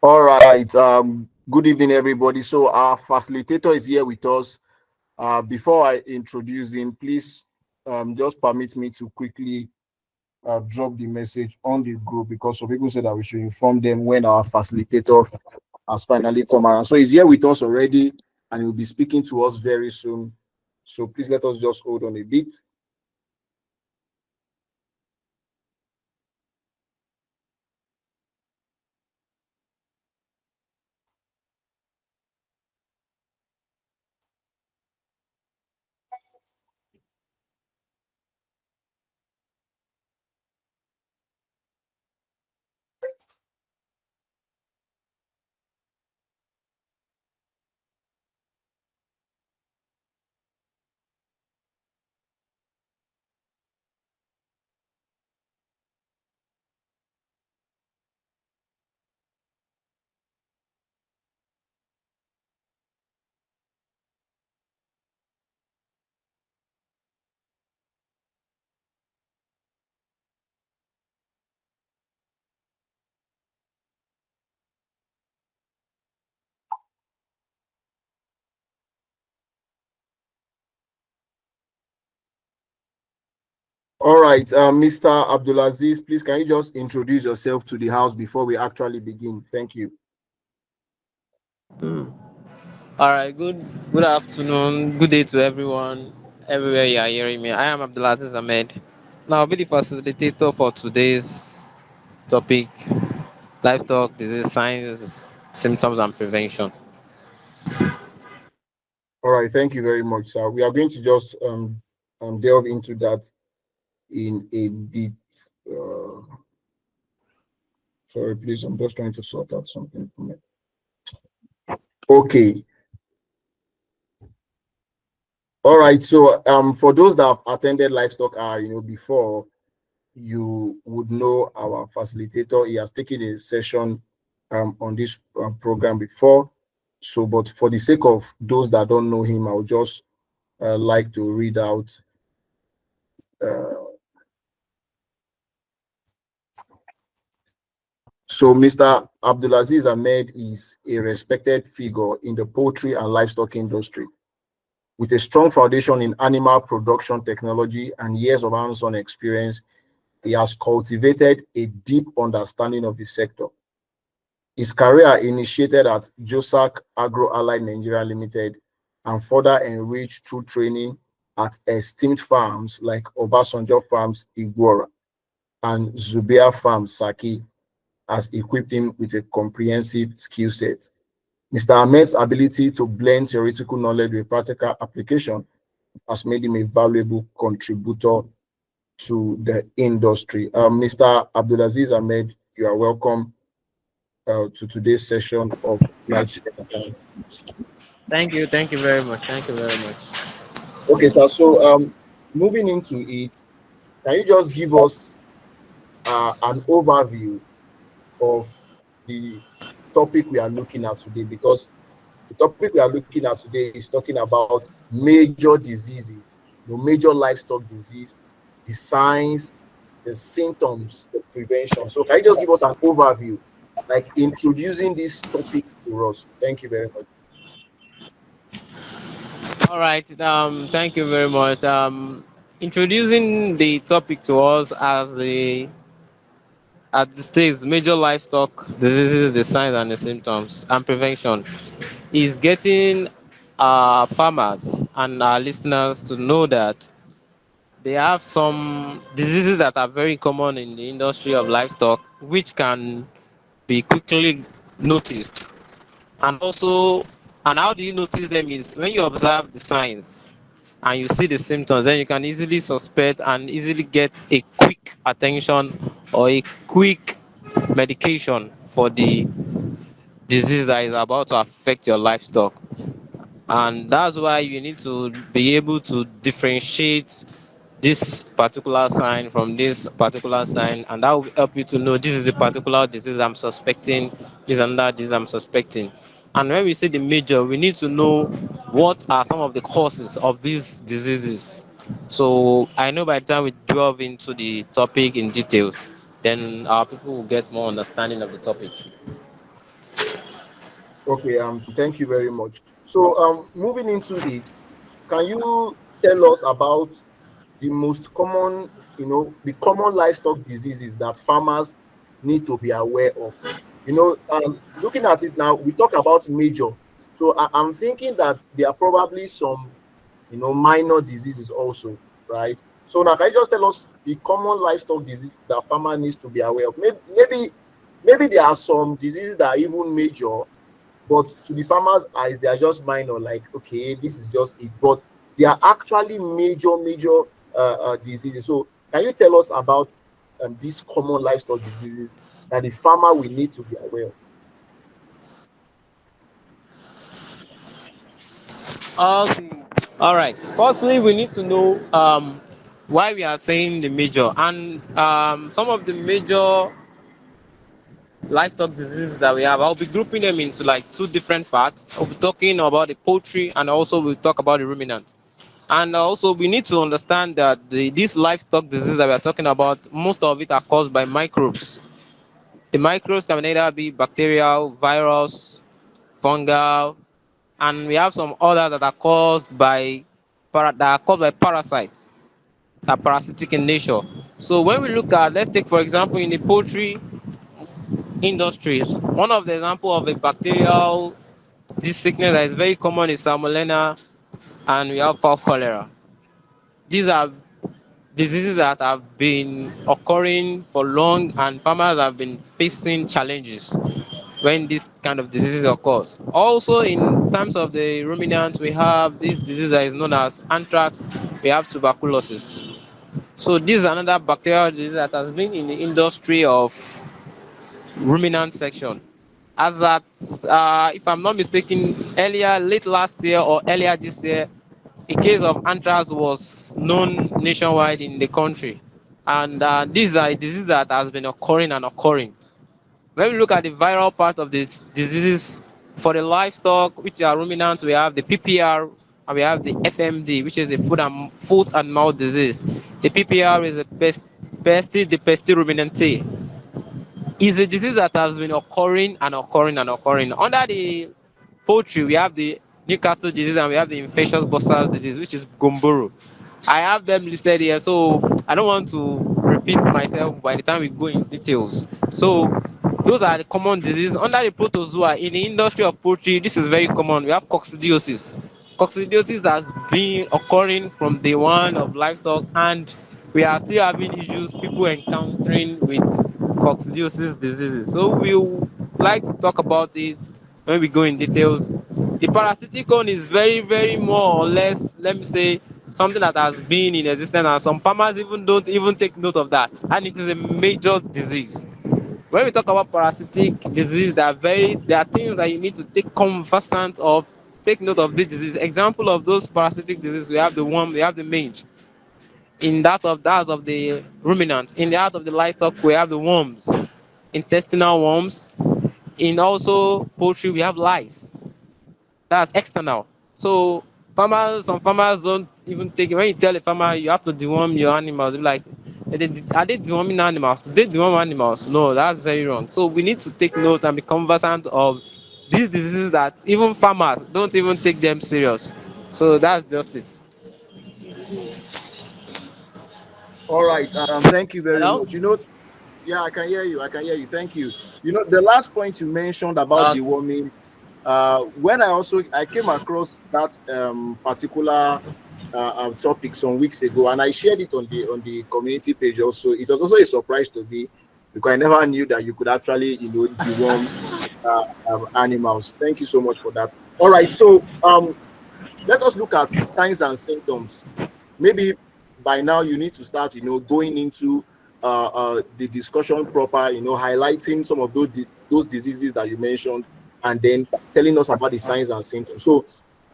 All right. Good evening, everybody. So our facilitator is here with us. Before I introduce him, please just permit me to quickly drop the message on the group because some people said that we should inform them when our facilitator has finally come around. So he's here with us already, and he'll be speaking to us very soon. So please let us just hold on a bit. All right, Mr. Abdulaziz, please can you just introduce yourself to the house before we actually begin? Thank you. Mm. All right. Good afternoon. Good day to everyone, everywhere you are hearing me. I am Abdulaziz Ahmed. Now I'll be the facilitator for today's topic: livestock disease signs, symptoms, and prevention. All right, thank you very much, sir. We are going to just delve into that in a bit. Uh, Sorry, please, I'm just trying to sort out something for me. Okay. All right. So for those that have attended livestock hour, before, you would know our facilitator. He has taken a session on this program before. So, but for the sake of those that don't know him, I would just like to read out. Uh, so, Mr. Abdulaziz Ahmed is a respected figure in the poultry and livestock industry. With a strong foundation in animal production technology and years of hands-on experience, he has cultivated a deep understanding of the sector. His career initiated at Josak Agro Allied Nigeria Limited and further enriched through training at esteemed farms like Obasanjo Farms Igwora and Zubia Farms Saki has equipped him with a comprehensive skill set. Mr. Ahmed's ability to blend theoretical knowledge with practical application has made him a valuable contributor to the industry. Mr. Abdulaziz Ahmed, you are welcome to today's session of Life. Thank you very much. Thank you very much. Okay, sir. So, moving into it, can you just give us an overview of the topic we are looking at today? Because the topic we are looking at today is talking about major diseases, major livestock disease, the signs, the symptoms, the prevention. So, can you just give us an overview, like introducing this topic to us? Thank you very much. All right. Thank you very much. Introducing the topic to us as a at the stage major livestock diseases, the signs and the symptoms, and prevention is getting our farmers and our listeners to know that they have some diseases that are very common in the industry of livestock, which can be quickly noticed. And also, and how do you notice them is when you observe the signs and you see the symptoms, then you can easily suspect and easily get a quick attention or a quick medication for the disease that is about to affect your livestock. And that's why you need to be able to differentiate this particular sign from this particular sign, and that will help you to know this is a particular disease I'm suspecting, this and that disease I'm suspecting. And when we say the major, we need to know what are some of the causes of these diseases. So I know by the time we delve into the topic in details, then our people will get more understanding of the topic. Okay, thank you very much. So, moving into it, can you tell us about the most common, the common livestock diseases that farmers need to be aware of? Looking at it now, we talk about major. So I'm thinking that there are probably some, minor diseases also, right? So now, can you just tell us the common livestock diseases that farmer needs to be aware of? Maybe there are some diseases that are even major, but to the farmers' eyes, they are just minor, like, okay, this is just it. But they are actually major diseases. So, can you tell us about these common livestock diseases that the farmer will need to be aware of? Okay. All right. Firstly, we need to know why we are saying the major, and some of the major livestock diseases that we have. I'll be grouping them into like two different parts. I'll be talking about the poultry, and also we'll talk about the ruminants. And also, we need to understand that these livestock diseases that we are talking about, most of it are caused by microbes. The microbes can either be bacterial, virus, fungal, and we have some others that are caused by parasites, that are parasitic in nature. So when we look at, let's take for example in the poultry industries, one of the example of a bacterial this sickness that is very common is salmonella, and we have fowl cholera. These are diseases that have been occurring for long, and farmers have been facing challenges when this kind of diseases occurs. Also, in terms of the ruminants, we have this disease that is known as anthrax. We have tuberculosis. So this is another bacterial disease that has been in the industry of ruminant section. As at, if I'm not mistaken, earlier, late last year or earlier this year, a case of anthrax was known nationwide in the country. And these are a disease that has been occurring and occurring. When we look at the viral part of the diseases for the livestock, which are ruminants, we have the PPR and we have the FMD, which is the foot and mouth disease. The PPR is the the pestis ruminantia. It's a disease that has been occurring and occurring and occurring. Under the poultry, we have the Newcastle disease and we have the infectious bursars disease, which is Gumboro. I have them listed here, so I don't want to repeat myself by the time we go in details. So those are the common diseases. Under the protozoa, in the industry of poultry, this is very common. We have coccidiosis. Coccidiosis has been occurring from day one of livestock, and we are still having issues people encountering with coccidiosis diseases. So we'll like to talk about it when we go in details. The parasitic one is very more or less, let me say, something that has been in existence, and some farmers even don't even take note of that, and it is a major disease. When we talk about parasitic disease, there are things that you need to take conversant of, take note of the disease. Example of those parasitic diseases, we have the worm, we have the mange. In that of the ruminant, in the out of the livestock, we have the worms, intestinal worms. In also poultry, we have lice. That's external. So some farmers don't even take it. When you tell a farmer you have to deworm your animals, they're like, are they deworming animals? Do they deworm animals? No, that's very wrong. So we need to take note and be conversant of these diseases that even farmers don't even take them serious. So that's just it. All right. Thank you very Hello? much. Yeah, I can hear you. I can hear you. Thank you. The last point you mentioned about Uh, deworming, when I came across that particular topic some weeks ago, and I shared it on the community page also. It was also a surprise to me because I never knew that you could actually deworm animals. Thank you so much for that. All right, so let us look at signs and symptoms. Maybe by now you need to start going into the discussion proper, highlighting some of those diseases that you mentioned, and then telling us about the signs and symptoms. So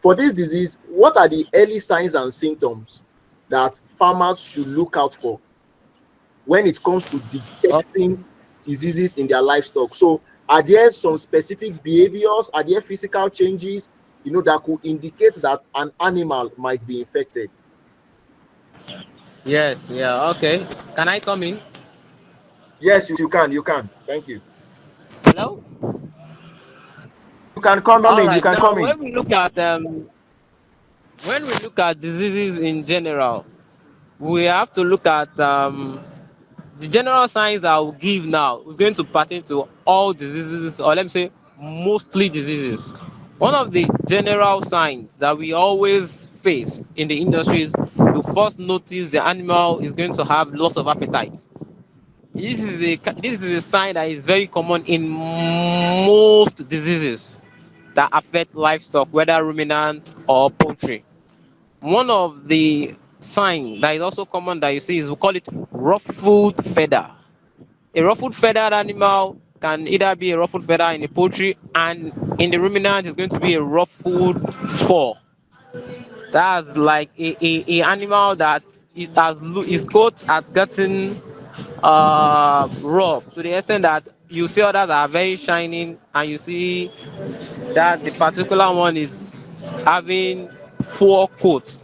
for this disease, what are the early signs and symptoms that farmers should look out for when it comes to oh, detecting diseases in their livestock? So are there some specific behaviors, are there physical changes, that could indicate that an animal might be infected? yes, yeah, okay. Can I come in? Yes, you can. Thank you. Hello? can come All in. You right. can Now, come in. when we look at diseases in general, we have to look at the general signs that I will give now is going to pertain to all diseases, or let me say mostly diseases. One of the general signs that we always face in the industry is you first notice the animal is going to have loss of appetite. This is a sign that is very common in most diseases that affect livestock, whether ruminant or poultry. One of the signs that is also common that you see is we call it ruffled feather. A ruffled feathered animal can either be a ruffled feather in the poultry, and in the ruminant is going to be a ruffled fur. That's like a animal that his coat has gotten rough to the extent that you see others are very shining, and you see that the particular one is having poor coat.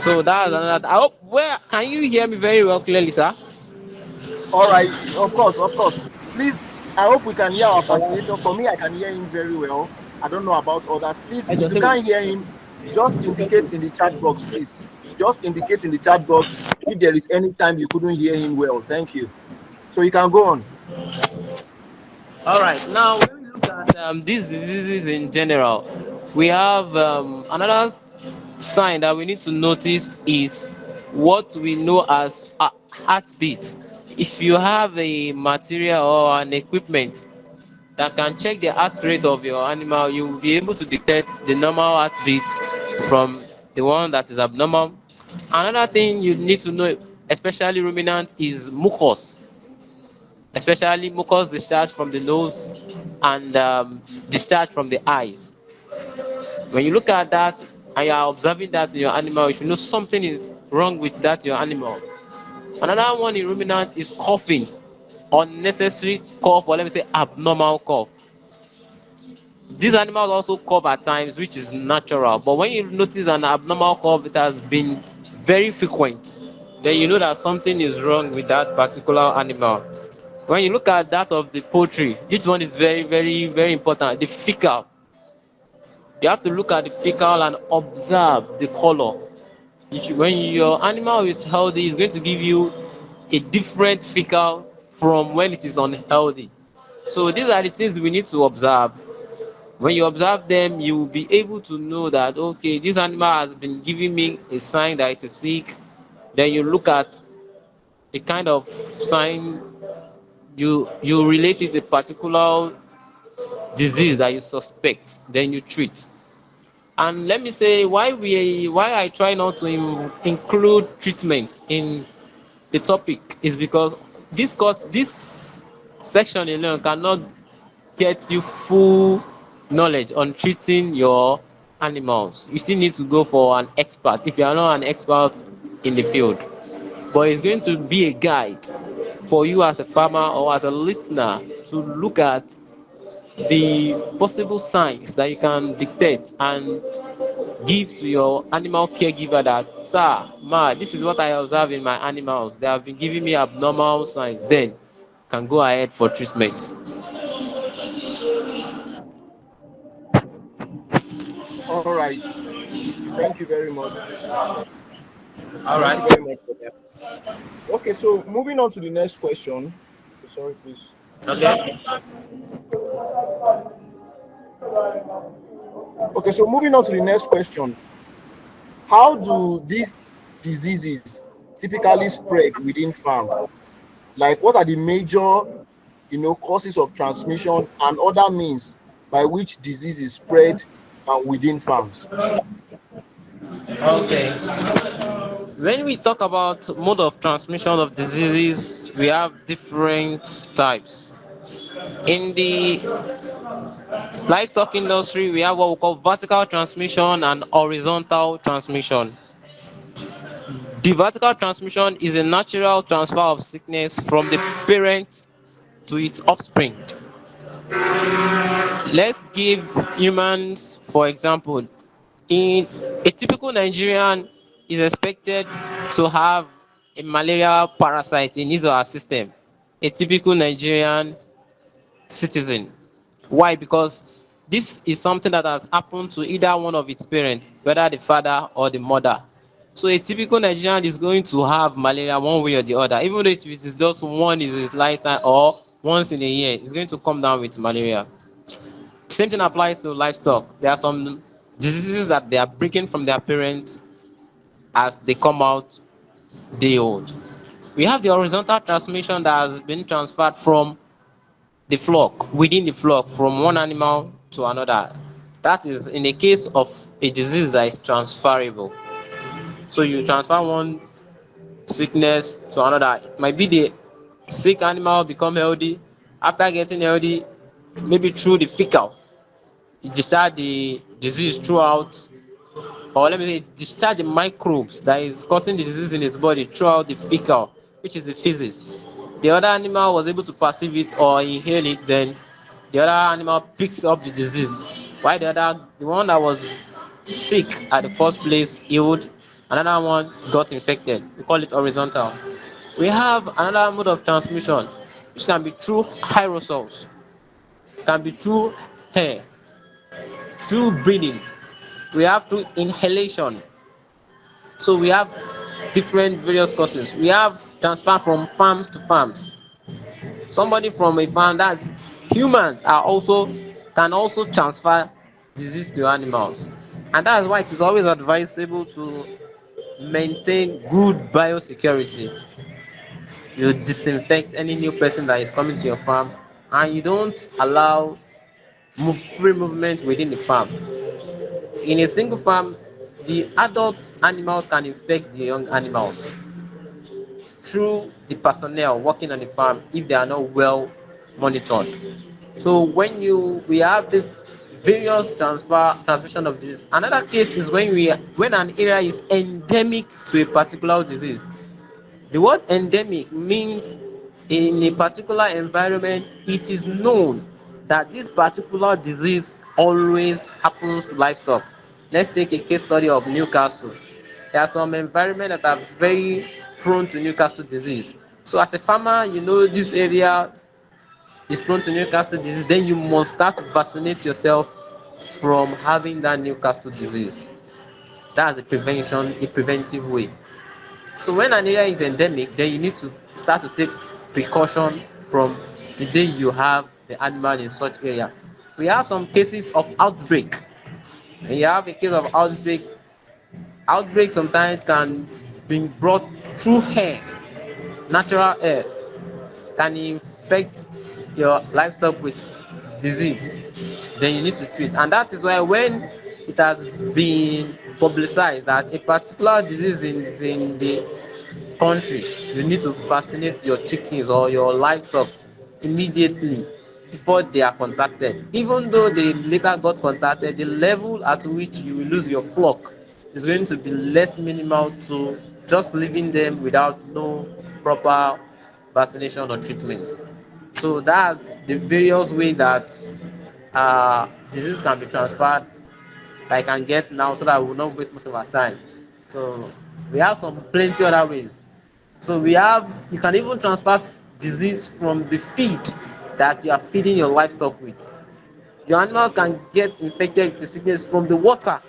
So that's another. I hope, where can you hear me very well clearly, sir? All right. Of course. Of course. Please. I hope we can hear our facilitator. For me, I can hear him very well. I don't know about others. Please, if you can't hear him, just indicate in the chat box, please. Just indicate in the chat box if there is any time you couldn't hear him well. Thank you. So you can go on. All right. Now, when we look at these diseases in general, we have another sign that we need to notice is what we know as a heartbeat. If you have a material or an equipment that can check the heart rate of your animal, you will be able to detect the normal heartbeat from the one that is abnormal. Another thing you need to know, especially ruminant, is mucus, especially mucus discharge from the nose and discharge from the eyes. When you look at that and you are observing that in your animal, you should know something is wrong with that your animal. Another one in ruminant is coughing, unnecessary cough, or let me say abnormal cough. These animals also cough at times, which is natural. But when you notice an abnormal cough, it has been very frequent, then you know that something is wrong with that particular animal. When you look at that of the poultry, this one is very, very, very important. The fecal. You have to look at the fecal and observe the color. When your animal is healthy, it's going to give you a different fecal from when it is unhealthy. So these are the things we need to observe. When you observe them, you will be able to know that, okay, this animal has been giving me a sign that it is sick. Then you look at the kind of sign you relate it to a particular disease that you suspect, then you treat. And let me say why I try not to include treatment in the topic is because this section alone cannot get you full knowledge on treating your animals. You still need to go for an expert if you are not an expert in the field. But it's going to be a guide for you as a farmer or as a listener to look at the possible signs that you can dictate and give to your animal caregiver that, sir, ma, this is what I observe in my animals. They have been giving me abnormal signs. Then can go ahead for treatment. All right. Thank you very much. All Thank right. you very much for that. Okay, so moving on to the next question. Sorry, please. Okay. Okay, so moving on to the next question. How do these diseases typically spread within farm? Like, what are the major, causes of transmission and other means by which diseases spread within farms? Okay. When we talk about mode of transmission of diseases, we have different types. In the livestock industry, we have what we call vertical transmission and horizontal transmission. The vertical transmission is a natural transfer of sickness from the parent to its offspring. Let's give humans, for example. In a typical Nigerian is expected to have a malaria parasite in his or her system. A typical Nigerian citizen. Why? Because this is something that has happened to either one of its parents, whether the father or the mother. So a typical Nigerian is going to have malaria one way or the other, even though it is just one in his lifetime or once in a year, it's going to come down with malaria. Same thing applies to livestock. There are some diseases that they are bringing from their parents as they come out day old. We have the horizontal transmission that has been transferred from the flock, within the flock, from one animal to another. That is in the case of a disease that is transferable. So you transfer one sickness to another. It might be the sick animal become healthy. After getting healthy, maybe through the fecal, you discharge the disease throughout, or let me say discharge the microbes that is causing the disease in his body throughout the fecal, which is the feces. The other animal was able to perceive it or inhale it, then the other animal picks up the disease, while the one that was sick at the first place healed, another one got infected. We call it horizontal. We have another mode of transmission, which can be through aerosols, can be through hair, through breathing. We have through inhalation. So we have different various causes. We have transfer from farms to farms. Somebody from a farm, that's humans, are also can also transfer disease to animals, and that's why it is always advisable to maintain good biosecurity. You disinfect any new person that is coming to your farm, and you don't allow free movement within the farm. In a single farm, the adult animals can infect the young animals through the personnel working on the farm if they are not well monitored. So we have the various transmission of disease. Another case is when an area is endemic to a particular disease. The word endemic means in a particular environment, it is known that this particular disease always happens to livestock. Let's take a case study of Newcastle. There are some environments that are very prone to Newcastle disease. So as a farmer, you know this area is prone to Newcastle disease, then you must start to vaccinate yourself from having that Newcastle disease. That's a preventive way. So when an area is endemic, then you need to start to take precaution from the day you have the animal in such area. We have some cases of outbreak. When you have a case of outbreak sometimes can be brought through air, natural air, can infect your livestock with disease. Then you need to treat, and that is why when it has been publicized that a particular disease is in the country, you need to vaccinate your chickens or your livestock immediately before they are contacted. Even though they later got contacted, the level at which you will lose your flock is going to be less minimal to just leaving them without no proper vaccination or treatment. So that's the various way that disease can be transferred that I can get now, so that I will not waste much of our time. So we have some plenty other ways. So you can even transfer disease from the feed that you are feeding your livestock with. Your animals can get infected with the sickness from the water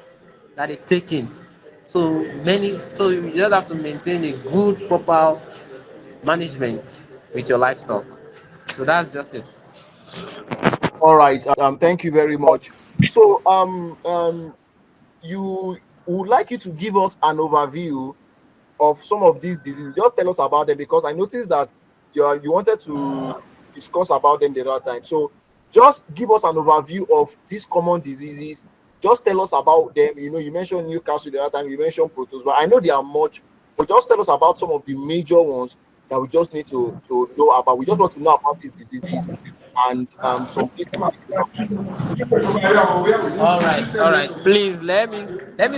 that they take in. So you just have to maintain a good, proper management with your livestock. So that's just it. All right. Thank you very much. So, you would like you to give us an overview of some of these diseases. Just tell us about them, because I noticed that you wanted to discuss about them the other time. So, just give us an overview of these common diseases. Just tell us about them. You know, you mentioned Newcastle the other time. You mentioned protozoa. I know there are much, but just tell us about some of the major ones that we just need to know about. We just want to know about these diseases and some things that we can do. All right. Please let me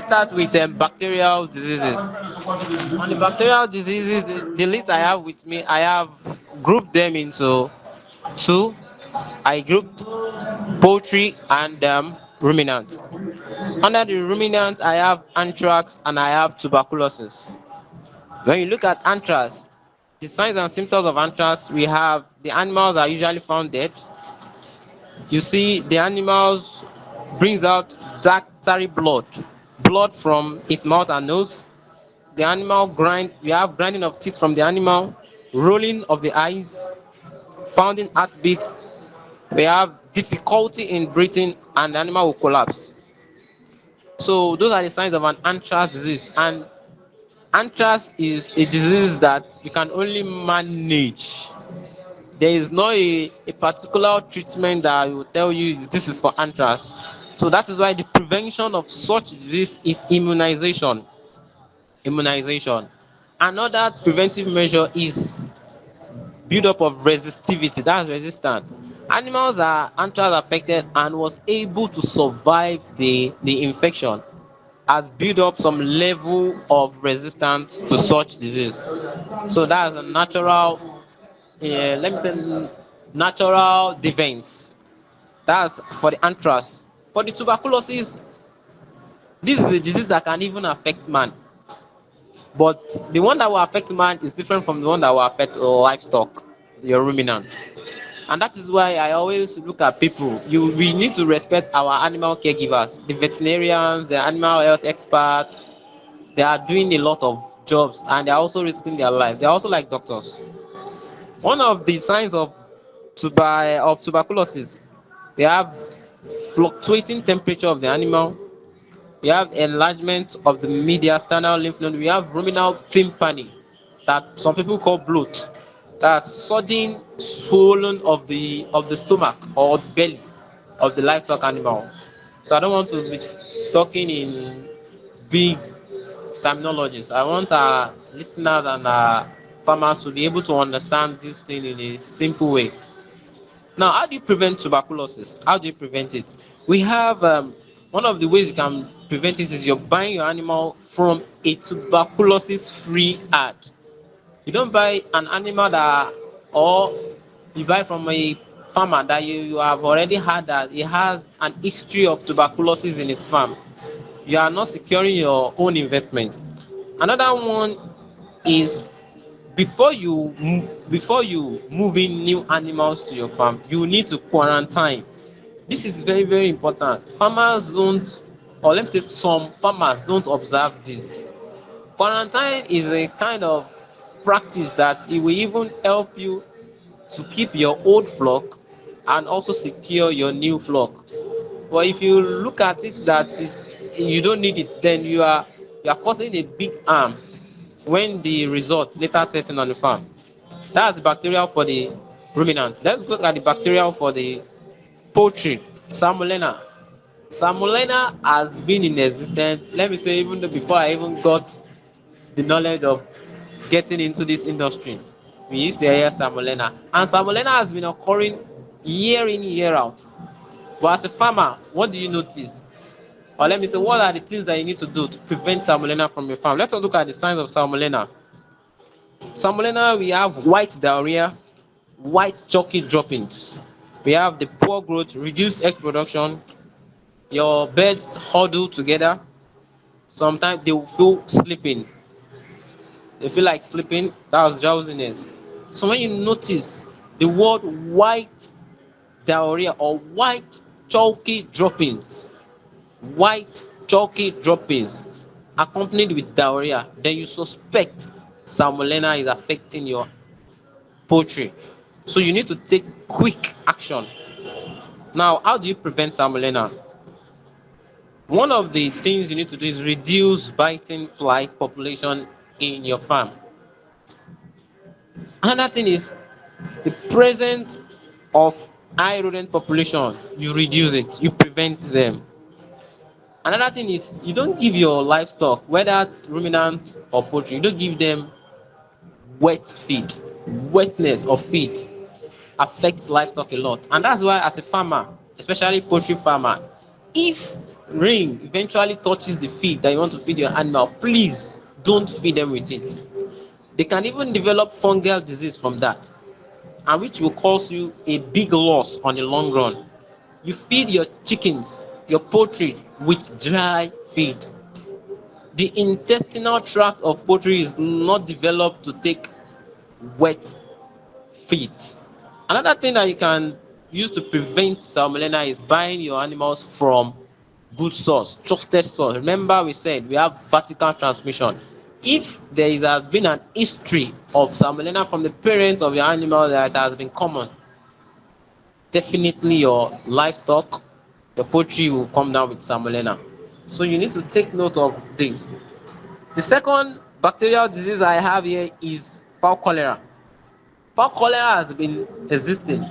start with bacterial diseases. On the bacterial diseases, the list I have with me, I have grouped them into two. I grouped poultry and ruminants. Under the ruminants, I have anthrax and I have tuberculosis. When you look at anthrax, the signs and symptoms of anthrax, we have the animals are usually found dead. You see, the animals brings out dark tarry blood from its mouth and nose. The animal grind, we have grinding of teeth from the animal, rolling of the eyes, pounding heartbeat. We have difficulty in breathing, and the animal will collapse. So those are the signs of an anthrax disease. And anthrax is a disease that you can only manage. There is not a particular treatment that will tell you this is for anthrax. So that is why the prevention of such disease is immunization. Immunization. Another preventive measure is build up of resistivity. That's resistant. Animals are anthrax affected and was able to survive the infection has built up some level of resistance to such disease. So that's a natural, let me say, natural defense. That's for the anthrax. For the tuberculosis, this is a disease that can even affect man, but the one that will affect man is different from the one that will affect livestock, your ruminants. And that is why I always look at people. We need to respect our animal caregivers, the veterinarians, the animal health experts. They are doing a lot of jobs and they are also risking their life. They are also like doctors. One of the signs of tuberculosis, we have fluctuating temperature of the animal. We have enlargement of the mediastinal lymph node. We have ruminal tympani that some people call bloat. That's sudden swollen of the stomach or the belly of the livestock animal. So I don't want to be talking in big terminologies. I want our listeners and our farmers to be able to understand this thing in a simple way. Now, how do you prevent tuberculosis? How do you prevent it? We have one of the ways you can prevent it is you're buying your animal from a tuberculosis free herd. You don't buy an animal that, or you buy from a farmer that you have already had that it has an history of tuberculosis in its farm. You are not securing your own investment. Another one is before you move in new animals to your farm, you need to quarantine. This is very very important. Farmers don't, or let me say some farmers don't observe this. Quarantine is a kind of practice that it will even help you to keep your old flock and also secure your new flock. But if you look at it that you don't need it, then you are causing a big harm when the result later setting on the farm. That's the bacterial for the ruminant. Let's look at the bacterial for the poultry. Salmonella. Salmonella has been in existence, let me say, even though before I even got the knowledge of getting into this industry. We used to hear salmonella. And salmonella has been occurring year in, year out. But as a farmer, what do you notice? Or let me say, what are the things that you need to do to prevent salmonella from your farm? Let's look at the signs of salmonella. Salmonella, we have white diarrhea, white chalky droppings. We have the poor growth, reduced egg production. Your birds huddle together. Sometimes they will feel sleeping. They feel like sleeping. That's drowsiness. So when you notice the word white diarrhea or white chalky droppings, white chalky droppings accompanied with diarrhea, then you suspect salmonella is affecting your poultry. So you need to take quick action. Now, how do you prevent salmonella? One of the things you need to do is reduce biting fly population in your farm. Another thing is the presence of high rodent population. You reduce it, you prevent them. Another thing is you don't give your livestock, whether ruminant or poultry, you don't give them wet feed. Wetness of feed affects livestock a lot. And that's why as a farmer, especially poultry farmer, if rain eventually touches the feed that you want to feed your animal, please don't feed them with it. They can even develop fungal disease from that, and which will cause you a big loss on the long run. You feed your chickens, your poultry with dry feed. The intestinal tract of poultry is not developed to take wet feed. Another thing that you can use to prevent salmonella is buying your animals from good source, trusted source. Remember we said we have vertical transmission. If there has been an history of salmonella from the parents of your animal that has been common, definitely your livestock, your poultry will come down with salmonella. So you need to take note of this. The second bacterial disease I have here is fowl cholera. Fowl cholera has been existing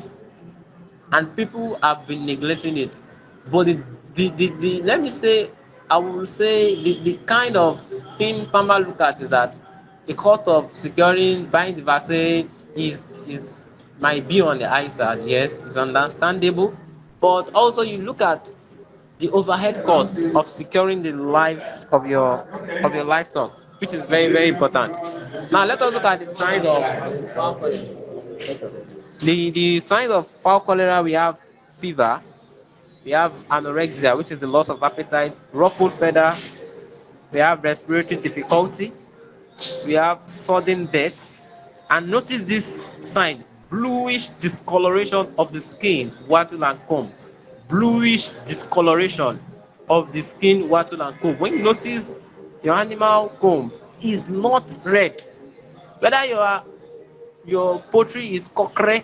and people have been neglecting it. But the let me say, I will say the kind of thing farmer look at is that the cost of securing buying the vaccine is might be on the high side. Yes, it's understandable, but also you look at the overhead cost of securing the lives of your livestock, which is very very important. Now let us look at the signs of fowl cholera. The signs of fowl cholera, we have fever, we have anorexia, which is the loss of appetite, ruffled feather, we have respiratory difficulty, we have sudden death. And notice this sign: bluish discoloration of the skin, wattle and comb. Bluish discoloration of the skin, wattle and comb. When you notice your animal comb is not red, whether your poultry is cockre,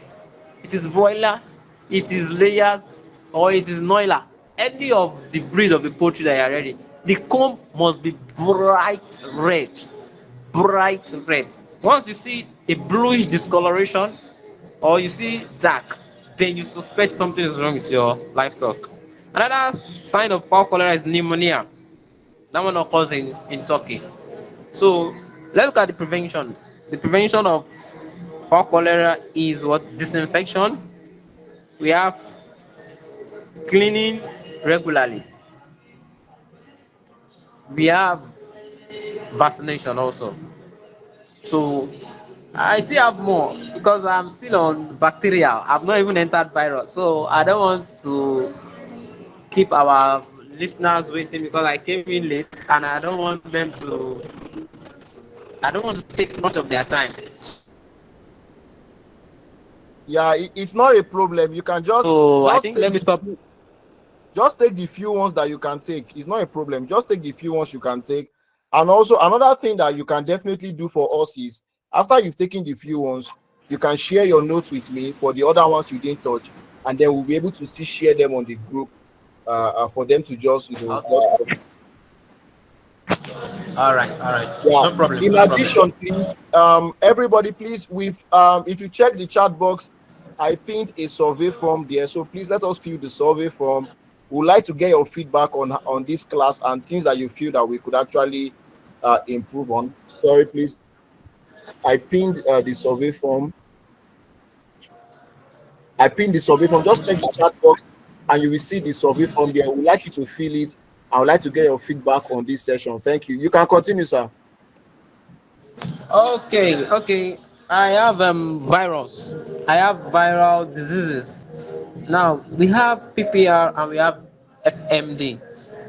it is broiler, it is layers, or it is noiler, any of the breed of the poultry that you are rearing, the comb must be bright red. Bright red. Once you see a bluish discoloration or you see dark, then you suspect something is wrong with your livestock. Another sign of fowl cholera is pneumonia. That one occurs in Turkey. So let's look at the prevention. The prevention of fowl cholera is what? Disinfection. We have cleaning regularly. We have vaccination also. So I still have more because I'm still on bacterial. I've not even entered virus. So I don't want to keep our listeners waiting because I came in late and I don't want them to I don't want to take much of their time. Yeah, it's not a problem. You can So I think let me stop. just take the few ones that you can take. It's not a problem. Just take the few ones you can take. And also another thing that you can definitely do for us is after you've taken the few ones, you can share your notes with me for the other ones you didn't touch, and then we'll be able to still share them on the group for them to just just. All right, Yeah. no problem, In no problem. addition, please, everybody, please, if you check the chat box, I pinned a survey form there. So please let us fill the survey form. We'd like to get your feedback on this class and things that you feel that we could actually improve on. Sorry, please. I pinned the survey form. I pinned the survey form. Just check the chat box, and you will see the survey form there. We'd like you to fill it. I would like to get your feedback on this session. Thank you. You can continue, sir. Okay. I have virus. I have viral diseases. Now we have PPR and we have FMD.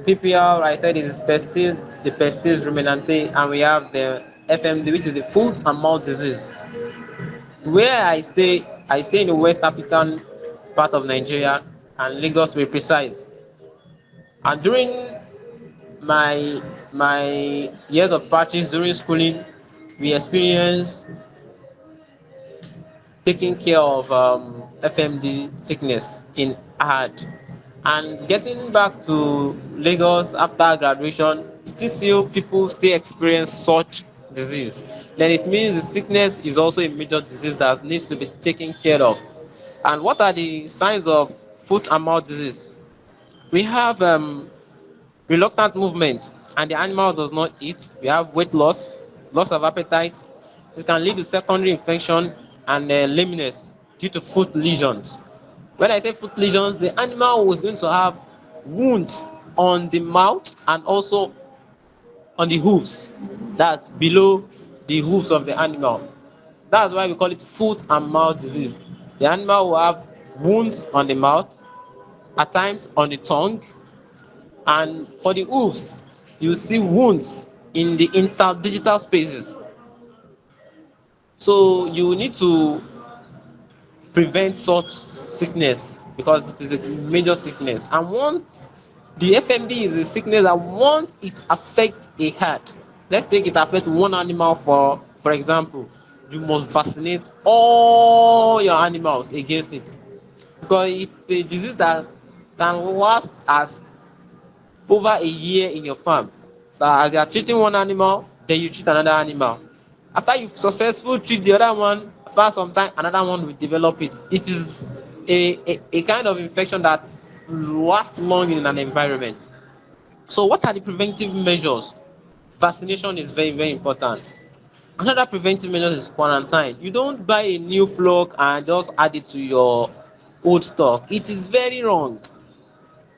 PPR, I said, is pestis, the pestis ruminante, and we have the FMD, which is the foot and mouth disease. Where I stay in the West African part of Nigeria, and Lagos to be precise. And during my years of practice during schooling, we experienced taking care of FMD sickness in hard. And getting back to Lagos after graduation, you still see people still experience such disease. Then it means the sickness is also a major disease that needs to be taken care of. And what are the signs of foot and mouth disease? We have reluctant movement, and the animal does not eat. We have weight loss, loss of appetite. It can lead to secondary infection and lameness due to foot lesions. When I say foot lesions, the animal was going to have wounds on the mouth and also on the hooves. That's below the hooves of the animal. That's why we call it foot and mouth disease. The animal will have wounds on the mouth, at times on the tongue, and for the hooves, you see wounds in the interdigital spaces. So you need to prevent such sickness because it is a major sickness. And once the FMD is a sickness that once it affects a herd, let's take it affect one animal for example, you must vaccinate all your animals against it because it's a disease that can last as over a year in your farm. That as you are treating one animal, then you treat another animal. After you successfully treat the other one, after some time, another one will develop it. It is a kind of infection that lasts long in an environment. So, what are the preventive measures? Vaccination is very, very important. Another preventive measure is quarantine. You don't buy a new flock and just add it to your old stock. It is very wrong.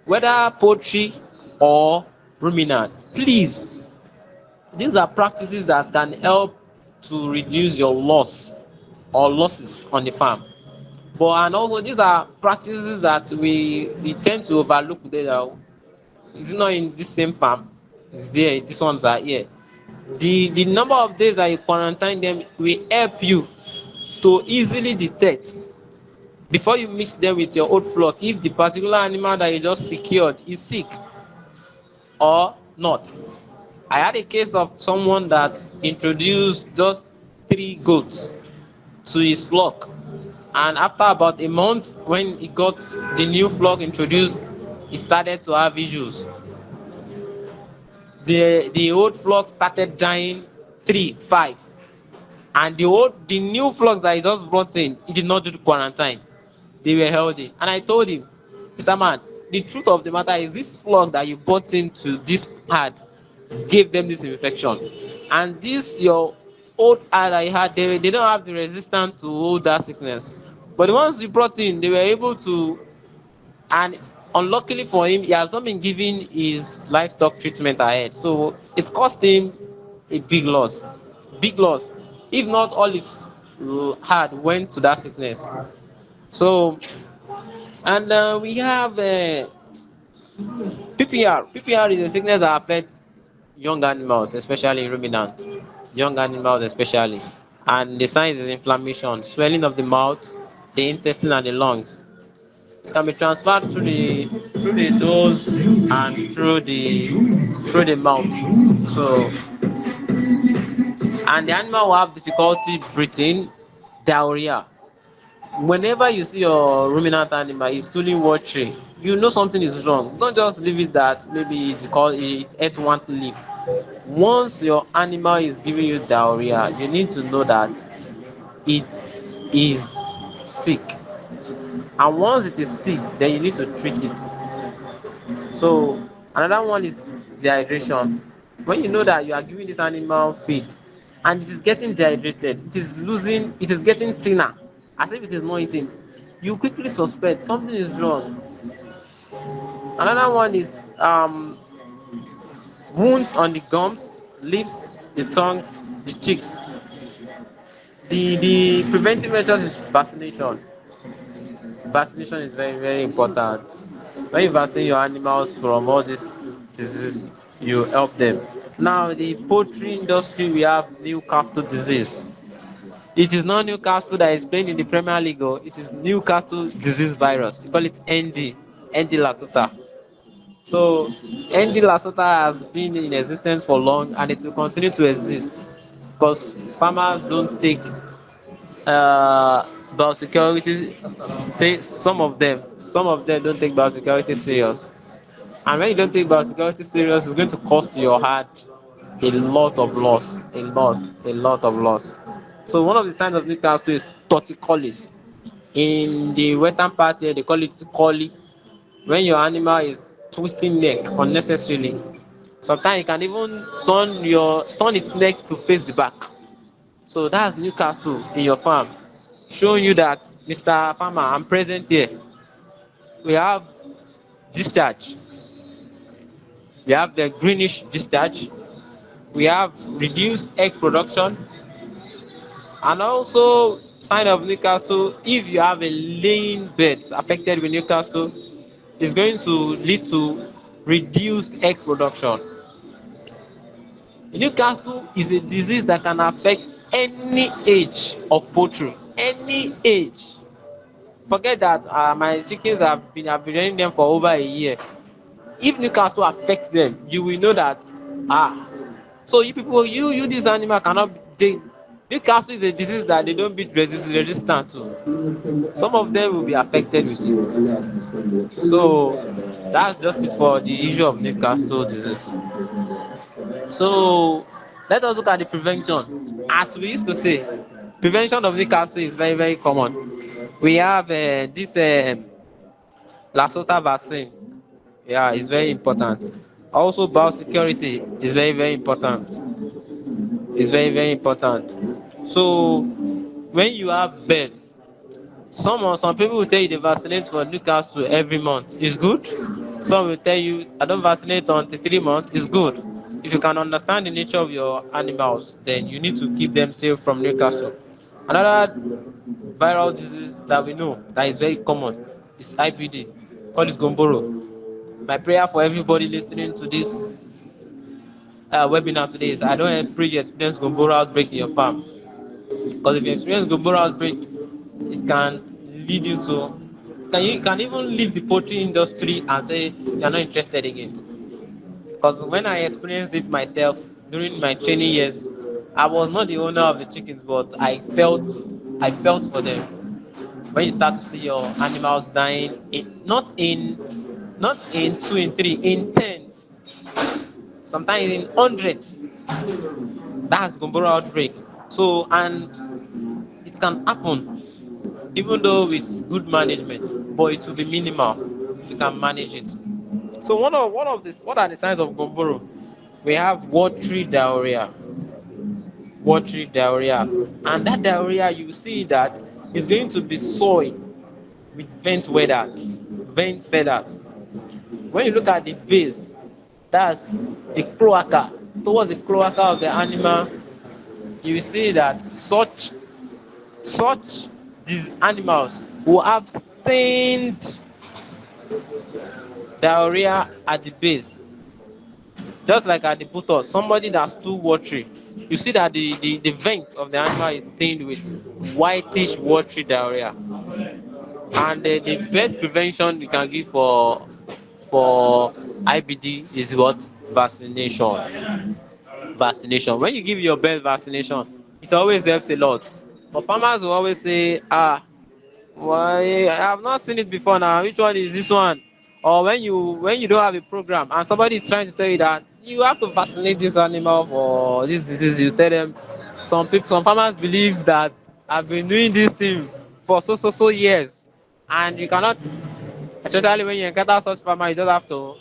Whether poultry or ruminant, please, these are practices that can help to reduce your loss or losses on the farm. But and also these are practices that we tend to overlook. There, is it not in this same farm? It's there. These ones are here. The number of days that you quarantine them will help you to easily detect before you mix them with your old flock if the particular animal that you just secured is sick or not. I had a case of someone that introduced just 3 goats to his flock, and after about a month, when he got the new flock introduced, he started to have issues. The old flock started dying, 3, 5, and the new flocks that he just brought in, he did not do the quarantine. They were healthy, and I told him, Mr. Man, the truth of the matter is this flock that you brought into this herd gave them this infection, and this your old herd that you had, they don't have the resistance to hold that sickness, but the ones you brought in, they were able to. And unluckily for him, he has not been given his livestock treatment ahead, so it cost him a big loss, big loss. If not all his herd went to that sickness. So, and we have PPR. PPR is a sickness that affects young animals, especially ruminants, young animals especially. And the signs is inflammation, swelling of the mouth, the intestine, and the lungs. It can be transferred through the nose and through the mouth. So, and the animal will have difficulty breathing, diarrhea. Whenever you see your ruminant animal is stooling watery, you know something is wrong. Don't just leave it that maybe it's called it ate one leaf. Once your animal is giving you diarrhea, you need to know that it is sick. And once it is sick, then you need to treat it. So another one is dehydration. When you know that you are giving this animal feed and it is getting dehydrated, it is getting thinner, as if it is not eating, you quickly suspect something is wrong. Another one is wounds on the gums, lips, the tongues, the cheeks. The preventive measures is vaccination. Vaccination is very, very important. When you vaccinate your animals from all these diseases, you help them. Now, the poultry industry, we have Newcastle disease. It is not Newcastle that is playing in the Premier League, oh. It is Newcastle disease virus. We call it ND Lasota. So, ND Lasota has been in existence for long and it will continue to exist because farmers don't take biosecurity. Say some of them don't take biosecurity serious, and when you don't take biosecurity serious, it's going to cost your heart a lot of loss, a lot of loss. So one of the signs of Newcastle is torticollis. In the western part here, they call it collie. When your animal is twisting neck unnecessarily, sometimes it can even turn its neck to face the back. So that's Newcastle in your farm, showing you that, Mr. Farmer, I'm present here. We have discharge, we have the greenish discharge, we have reduced egg production, and also sign of Newcastle. If you have a laying birds affected with Newcastle, is going to lead to reduced egg production. Newcastle is a disease that can affect any age of poultry, any age. Forget that my chickens I've been running them for over a year. If Newcastle affect them, you will know that ah so you people you this animal cannot they Newcastle is a disease that they don't be resistant to. Some of them will be affected with it. So that's just it for the issue of Newcastle disease. So let us look at the prevention. As we used to say, prevention of Newcastle is very very common. We have this Lasota vaccine. Yeah, it's very important. Also, biosecurity is very very important. It's very very important. So when you have birds, some people will tell you they vaccinate for Newcastle every month. It's good. Some will tell you I don't vaccinate until 3 months. It's good. If you can understand the nature of your animals, then you need to keep them safe from Newcastle. Another viral disease that we know that is very common is IPD. Call it Gomboro. My prayer for everybody listening to this webinar today is I don't pray you experience Gomboro outbreak in your farm. Because if you experience Gomboro outbreak, it can lead you to you can even leave the poultry industry and say you're not interested again. Because when I experienced it myself during my training years, I was not the owner of the chickens, but I felt for them. When you start to see your animals dying, not in two, in three, in tens, sometimes in hundreds, that's Gomboro outbreak. So and it can happen even though with good management, but it will be minimal if you can manage it. So one of this, what are the signs of Gomboro? We have watery diarrhea, and that diarrhea you see that is going to be soil with vent feathers. When you look at the base, that's the cloaca. Towards the cloaca of the animal, you see that such these animals will have stained diarrhea at the base, just like at the buttock. Somebody that's too watery, you see that the vent of the animal is stained with whitish watery diarrhea. And the best prevention you can give for IBD is what? Vaccination. When you give your bird vaccination, it always helps a lot. But farmers will always say, why I have not seen it before now. Which one is this one? Or when you don't have a program and somebody is trying to tell you that you have to vaccinate this animal for this disease, you tell them. Some farmers believe that I've been doing this thing for so years, and you cannot. Especially when you encounter such farmer, you just have to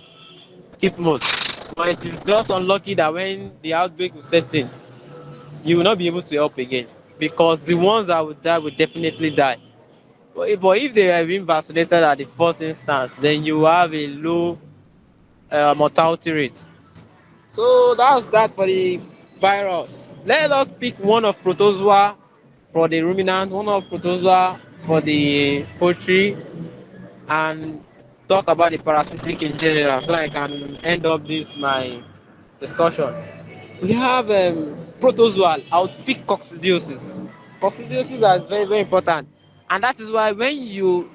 keep mute. But it is just unlucky that when the outbreak will set in, you will not be able to help again, because the ones that will die will definitely die. But if they have been vaccinated at the first instance, then you have a low mortality rate. So that's that for the virus. Let us pick one of protozoa for the ruminant, one of protozoa for the poultry, and talk about the parasitic in general, so I can end up this my discussion. We have protozoal. I'll pick coccidiosis. Coccidiosis is very very important, and that is why when you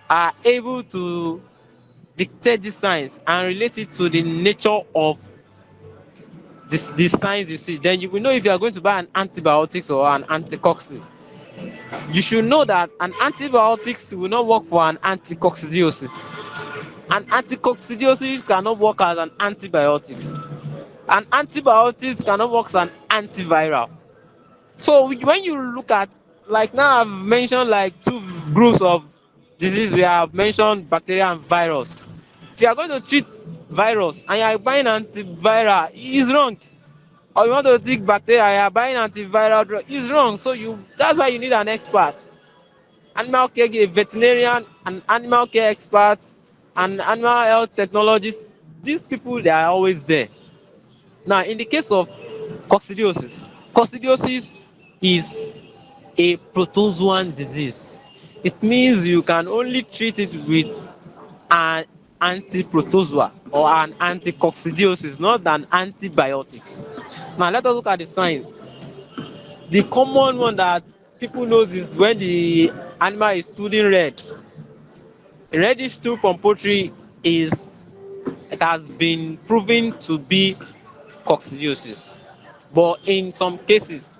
are able to dictate the science and relate it to the nature of the signs you see, then you will know if you are going to buy an antibiotics or an anticocci. You should know that an antibiotics will not work for an anticoccidiosis. An anticoccidiosis cannot work as an antibiotics. An antibiotics cannot work as an antiviral. So when you look at, like now I've mentioned like two groups of disease. We have mentioned bacteria and virus. If you are going to treat virus and you are buying antiviral, it's wrong. Or you want to treat bacteria, you are buying antiviral drug, it's wrong. So that's why you need an expert. Animal care, a veterinarian, an animal care expert, and animal health technologist. These people, they are always there. Now in the case of coccidiosis is a protozoan disease. It means you can only treat it with an anti-protozoa or an anti-coccidiosis, not an antibiotics. Now let us look at the signs. The common one that people knows is when the animal is stooling red. A reddish stool from poultry is it has been proven to be coccidiosis, but in some cases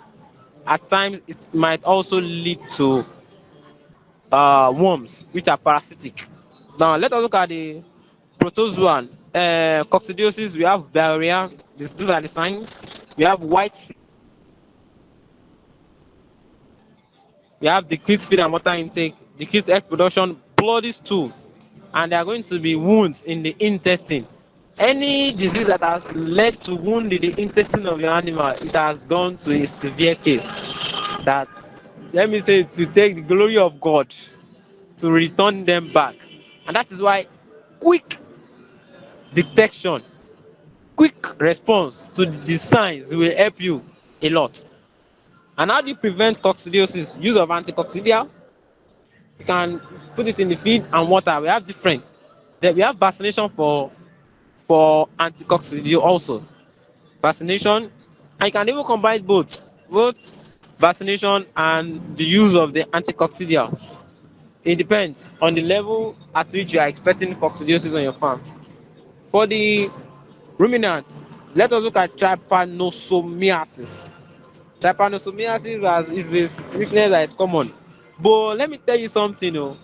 at times it might also lead to worms which are parasitic. Now let us look at the protozoan. Coccidiosis, we have diarrhea. These are the signs. We have white, we have decreased feed and water intake, decreased egg production, bloody stool, and there are going to be wounds in the intestine. Any disease that has led to wound in the intestine of your animal, it has gone to a severe case. That, let me say, to take the glory of God to return them back. And that is why quick detection, quick response to the signs will help you a lot. And how do you prevent coccidiosis? Use of anticoccidial. You can put it in the feed and water. We have different. Then we have vaccination for anticoccidial also. Vaccination, and you can even combine both vaccination and the use of the anticoccidial. It depends on the level at which you are expecting coccidiosis on your farm. For the ruminant, let us look at trypanosomiasis. Trypanosomiasis is a sickness that is common. But let me tell you something, oh.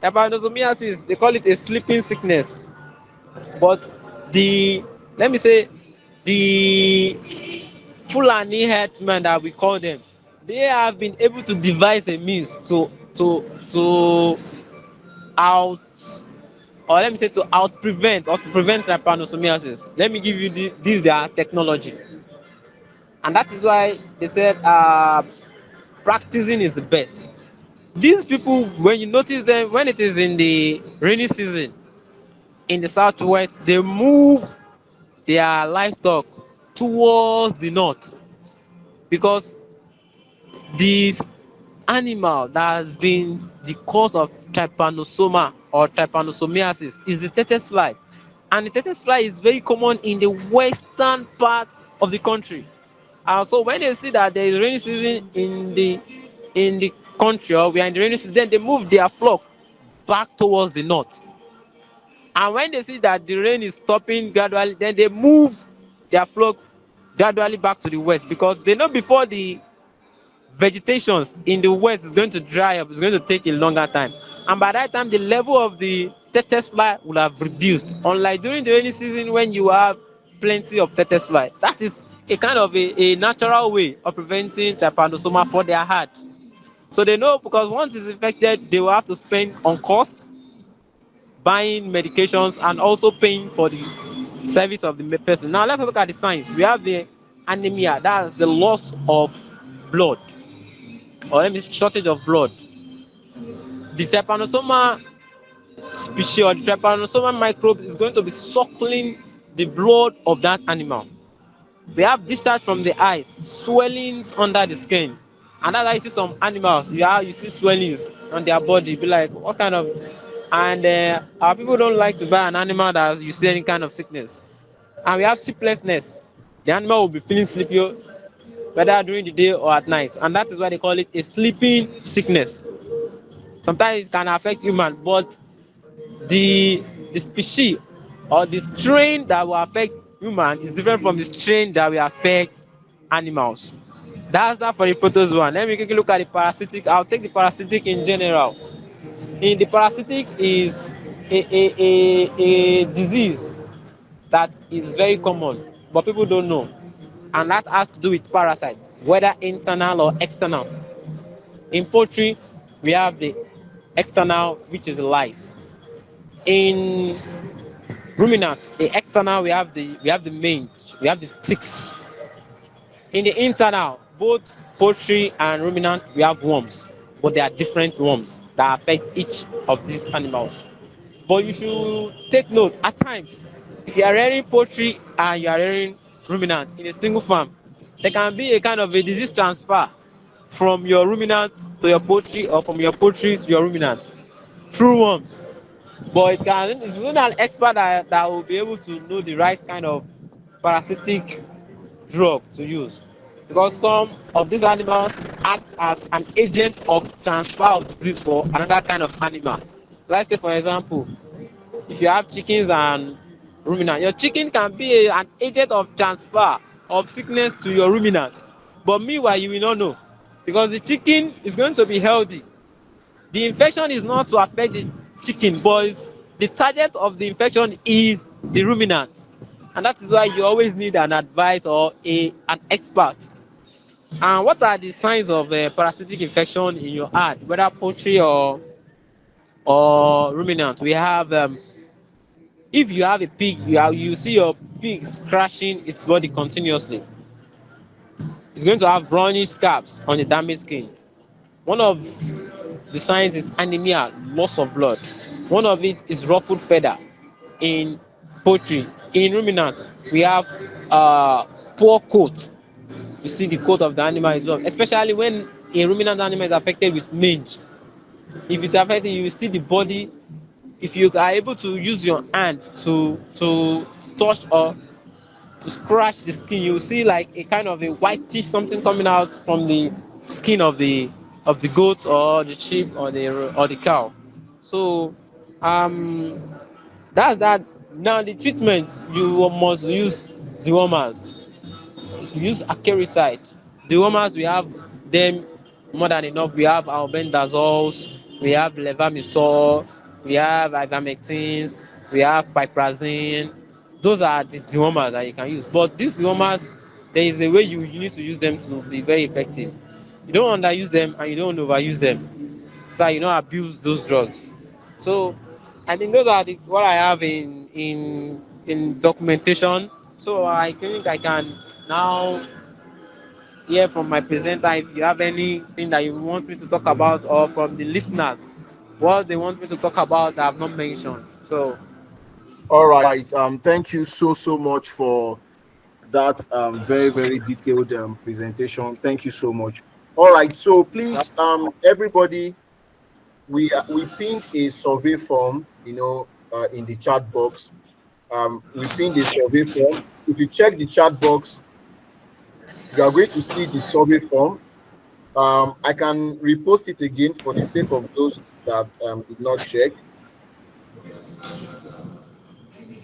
Trypanosomiasis, they call it a sleeping sickness. But the, let me say, the Fulani herdsmen that we call them, they have been able to devise a means to out, or let me say to out prevent or to prevent trypanosomiasis. Let me give you this their technology, and that is why they said practicing is the best. These people, when you notice them, when it is in the rainy season in the southwest, they move their livestock towards the north, because the animal that has been the cause of trypanosoma or trypanosomiasis is the tetanus fly, and the tetanus fly is very common in the western part of the country. And so when they see that there is rainy season in the country, or we are in the rainy season, then they move their flock back towards the north. And when they see that the rain is stopping gradually, then they move their flock gradually back to the west, because they know before the vegetations in the west is going to dry up, it's going to take a longer time. And by that time, the level of the tetanus fly will have reduced. Unlike during the rainy season when you have plenty of tetanus fly, that is a kind of a natural way of preventing trypanosoma for their heart. So they know, because once it's infected, they will have to spend on cost, buying medications, and also paying for the service of the person. Now let's look at the signs. We have the anemia, that's the loss of blood, or let me say shortage of blood. The trypanosoma species or the trypanosoma microbe is going to be suckling the blood of that animal. We have discharge from the eyes, swellings under the skin, and that's why you see some animals, you see swellings on their body, be like, what kind of, and our people don't like to buy an animal that you see any kind of sickness. And we have sleeplessness. The animal will be feeling sleepy whether during the day or at night, and that is why they call it a sleeping sickness. Sometimes it can affect human, but the the species or the strain that will affect human is different from the strain that will affect animals. That's that for the protozoan. Let me quickly look at the parasitic. I'll take the parasitic in general. In the parasitic is a disease that is very common, but people don't know, and that has to do with parasite, whether internal or external. In poultry, we have the external, which is lice. In ruminant, the external, we have the mange, we have the ticks. In the internal, both poultry and ruminant, we have worms, but they are different worms that affect each of these animals. But you should take note, at times, if you are rearing poultry and you are rearing ruminant in a single farm, there can be a kind of a disease transfer from your ruminant to your poultry, or from your poultry to your ruminant through worms. But it's only an expert that will be able to know the right kind of parasitic drug to use, because some of these animals act as an agent of transfer of disease for another kind of animal. Let's say, for example, if you have chickens and ruminant, your chicken can be an agent of transfer of sickness to your ruminant. But meanwhile, you will not know because the chicken is going to be healthy. The infection is not to affect the chicken, but the target of the infection is the ruminant. And that is why you always need an advice or an expert. And what are the signs of parasitic infection in your herd, whether poultry or ruminant? We have if you have a pig, you see your pig scratching its body continuously. It's going to have brownish scabs on the damaged skin. One of the signs is anemia, loss of blood. One of it is ruffled feather in poultry. In ruminant, we have poor coat. You see the coat of the animal is rough, especially when a ruminant animal is affected with mange. If it's affected, you will see the body. If you are able to use your hand to touch or to scratch the skin, you will see like a kind of a whitish something coming out from the skin of the goat or the sheep or the cow. So um that's that. Now the treatment, you must use dewormers. Use acaricide. Dewormers, we have them more than enough. We have albendazoles, we have levamisole, we have ivermectins, we have piperazine. Those are the dewormers that you can use. But these dewormers, there is a way you need to use them to be very effective. You don't underuse them and you don't overuse them, so that you don't abuse those drugs. So I think those are what I have in documentation. So I think I can now hear from my presenter if you have anything that you want me to talk about, or from the listeners what they want me to talk about that I've not mentioned. So All right. Thank you so much for that very detailed presentation. Thank you so much. All right. So please, everybody, we pinned a survey form, in the chat box. We pinned a survey form. If you check the chat box, you are going to see the survey form. I can repost it again for the sake of those that did not check.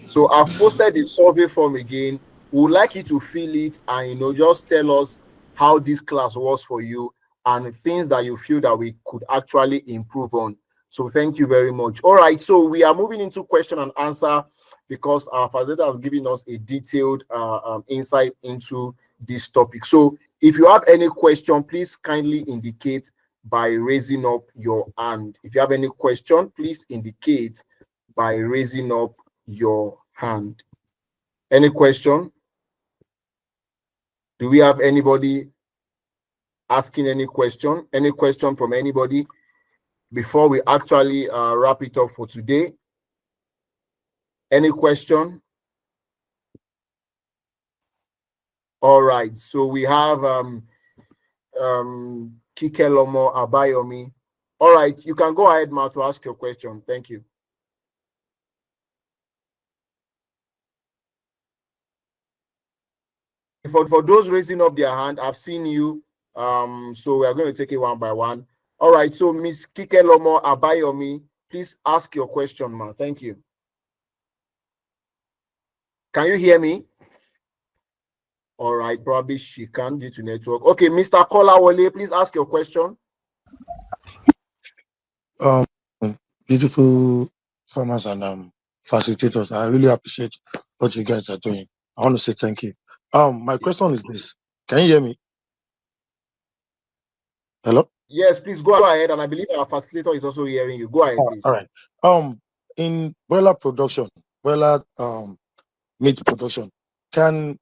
So I've posted the survey form again. We would like you to fill it and just tell us how this class was for you and things that you feel that we could actually improve on. So thank you very much. All right, so we are moving into question and answer because our facilitator has given us a detailed insight into this topic. So if you have any question, please kindly indicate by raising up your hand. If you have any question, please indicate by raising up your hand. Any question? Do we have anybody asking any question? Any question from anybody before we actually wrap it up for today? Any question? All right. So we have Kikelomo Abayomi. All right. You can go ahead, Ma, to ask your question. Thank you. For those raising up their hand, I've seen you. So we are going to take it one by one. All right. So Miss Kikelomo Abayomi, please ask your question, ma. Thank you. Can you hear me? All right. Probably she can't due to network. Okay, Mr. Kolawole, please ask your question. Um, Beautiful farmers and facilitators. I really appreciate what you guys are doing. I want to say thank you. My question is this: can you hear me? Hello. Yes, please go ahead. And I believe our facilitator is also hearing you. Go ahead, please. All right. In broiler production, broiler meat production, can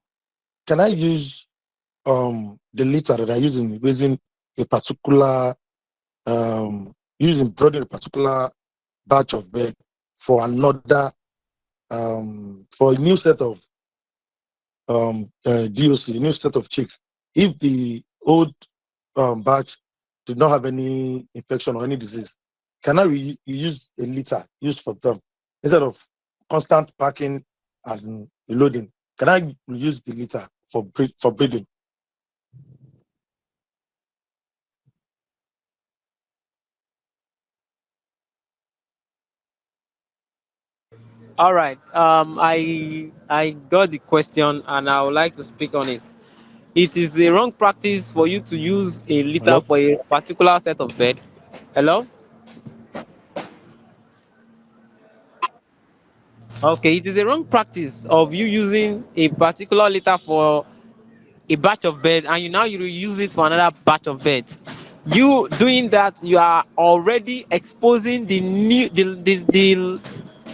I use the litter that I use in raising a particular using brooding a particular batch of bird for another for a new set of DOC, a new set of chicks? If the old batch did not have any infection or any disease, can I use a litter used for them instead of constant packing and reloading? Can I use the litter for breeding? All right. I got the question and I would like to speak on it. It is a wrong practice for you to use a litter Hello? for a particular set of bed. Hello? Okay, it is a wrong practice of you using a particular litter for a batch of bed and you use it for another batch of beds. You doing that, you are already exposing the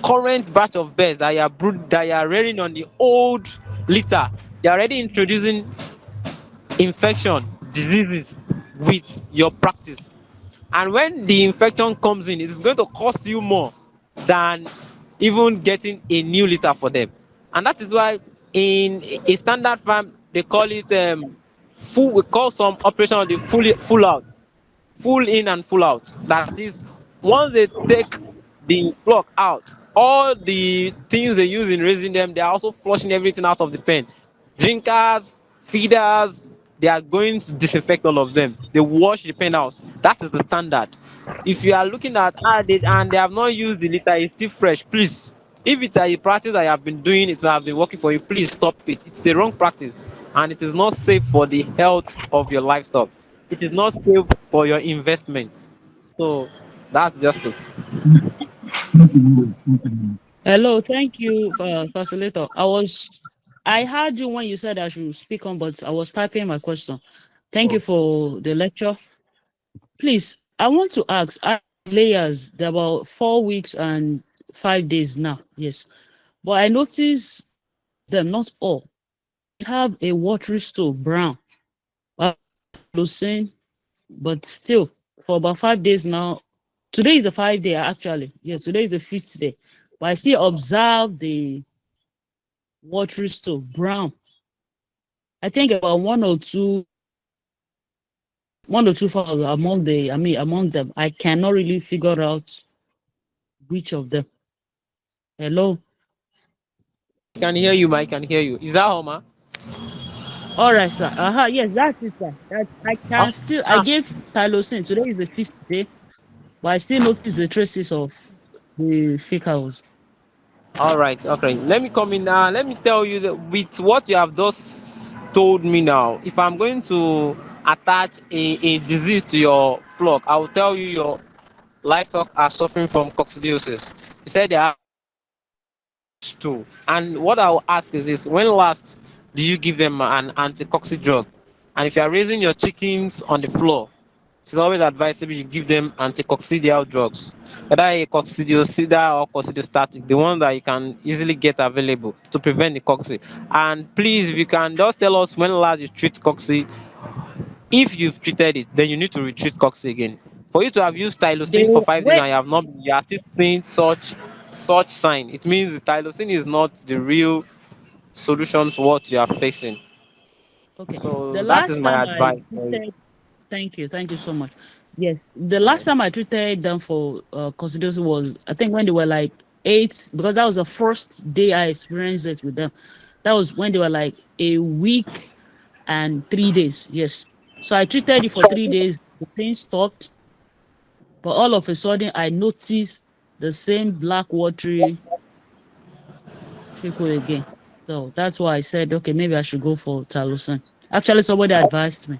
current batch of beds that you are rearing on the old litter. You're already introducing infection, diseases with your practice. And when the infection comes in, it is going to cost you more than even getting a new litter for them. And that is why in a standard farm they call it full, we call some operation of the full out, full in and full out. That is, once they take the flock out, all the things they use in raising them, they are also flushing everything out of the pen. Drinkers, feeders, they are going to disinfect all of them. They wash the pen out. That is the standard. If you are looking at and they have not used the litter, it's still fresh, please. If it is a practice that you have been doing, it may have been working for you, please stop it. It's a wrong practice and it is not safe for the health of your livestock. It is not safe for your investment. So that's just it. Hello, thank you, facilitator. I heard you when you said I should speak on, but I was typing my question. Thank you Okay. for the lecture. Please, I want to ask, layers, they're about 4 weeks and 5 days now. Yes. But I noticed them, not all, have a watery stool, brown. Lucine, but still, for about 5 days now. Today is the 5 day, actually. Yes, today is the 5th day. But I still observe the watery stool, brown. I think about one or two fowls among them. I cannot really figure out which of them. Hello. I can hear you, Mike. I can hear you. Is that Homer? All right, sir. Yes, that's it, sir. That I Oh, can still. I ah, gave Tylosin. Today is the 5th day, but I still notice the traces of the fecals. all right. Okay. Let me come in now. Let me tell you that with what you have just told me now, if I'm going to attach a disease to your flock, I will tell you your livestock are suffering from coccidiosis. You said they are too. And what I will ask is this: when last do you give them an anti-cocci drug? And if you are raising your chickens on the floor, it is always advisable you give them anti-coccidial drugs, whether a coccidiocida or coccidiostatic, the one that you can easily get available to prevent the cocci. And please, if you can just tell us when last you treat cocci. If you've treated it, then you need to retreat cocci again. For you to have used They tylosine for 5 days wait. and you are still seeing such sign, it means the tylosine is not the real solution to what you are facing. Okay. The So that is last my time I advice for you. treated, thank you so much. Yes, the last time I treated them for coccidiosis was, I think, when they were like 8, because that was the first day I experienced it with them. That was when they were like a week and 3 days. Yes. So I treated it for 3 days. The pain stopped, but all of a sudden I noticed the same black watery fecal again. So that's why I said, okay, maybe I should go for Talusan. Actually, somebody advised me.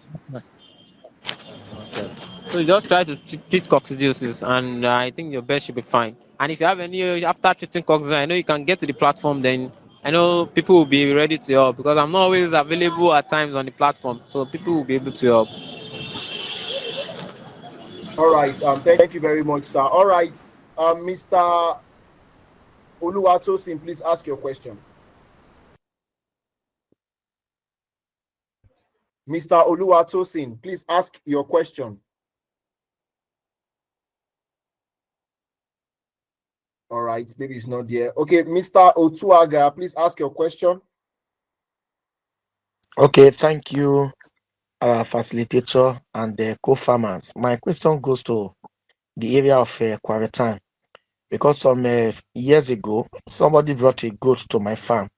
So you just try to treat coccidiosis, and I think your bed should be fine. And if you have any after treating coccidiosis, I know you can get to the platform. Then I know people will be ready to help because I'm not always available at times on the platform, so people will be able to help. All right. Thank you very much, sir. All right. Mr. Oluwatosin, please ask your question. Mr. Oluwatosin, please ask your question. All right, maybe it's not there. Okay, Mr. Otuaga, please ask your question. Okay, thank you, facilitator and the co-farmers. My question goes to the area of quarantine because some years ago, somebody brought a goat to my farm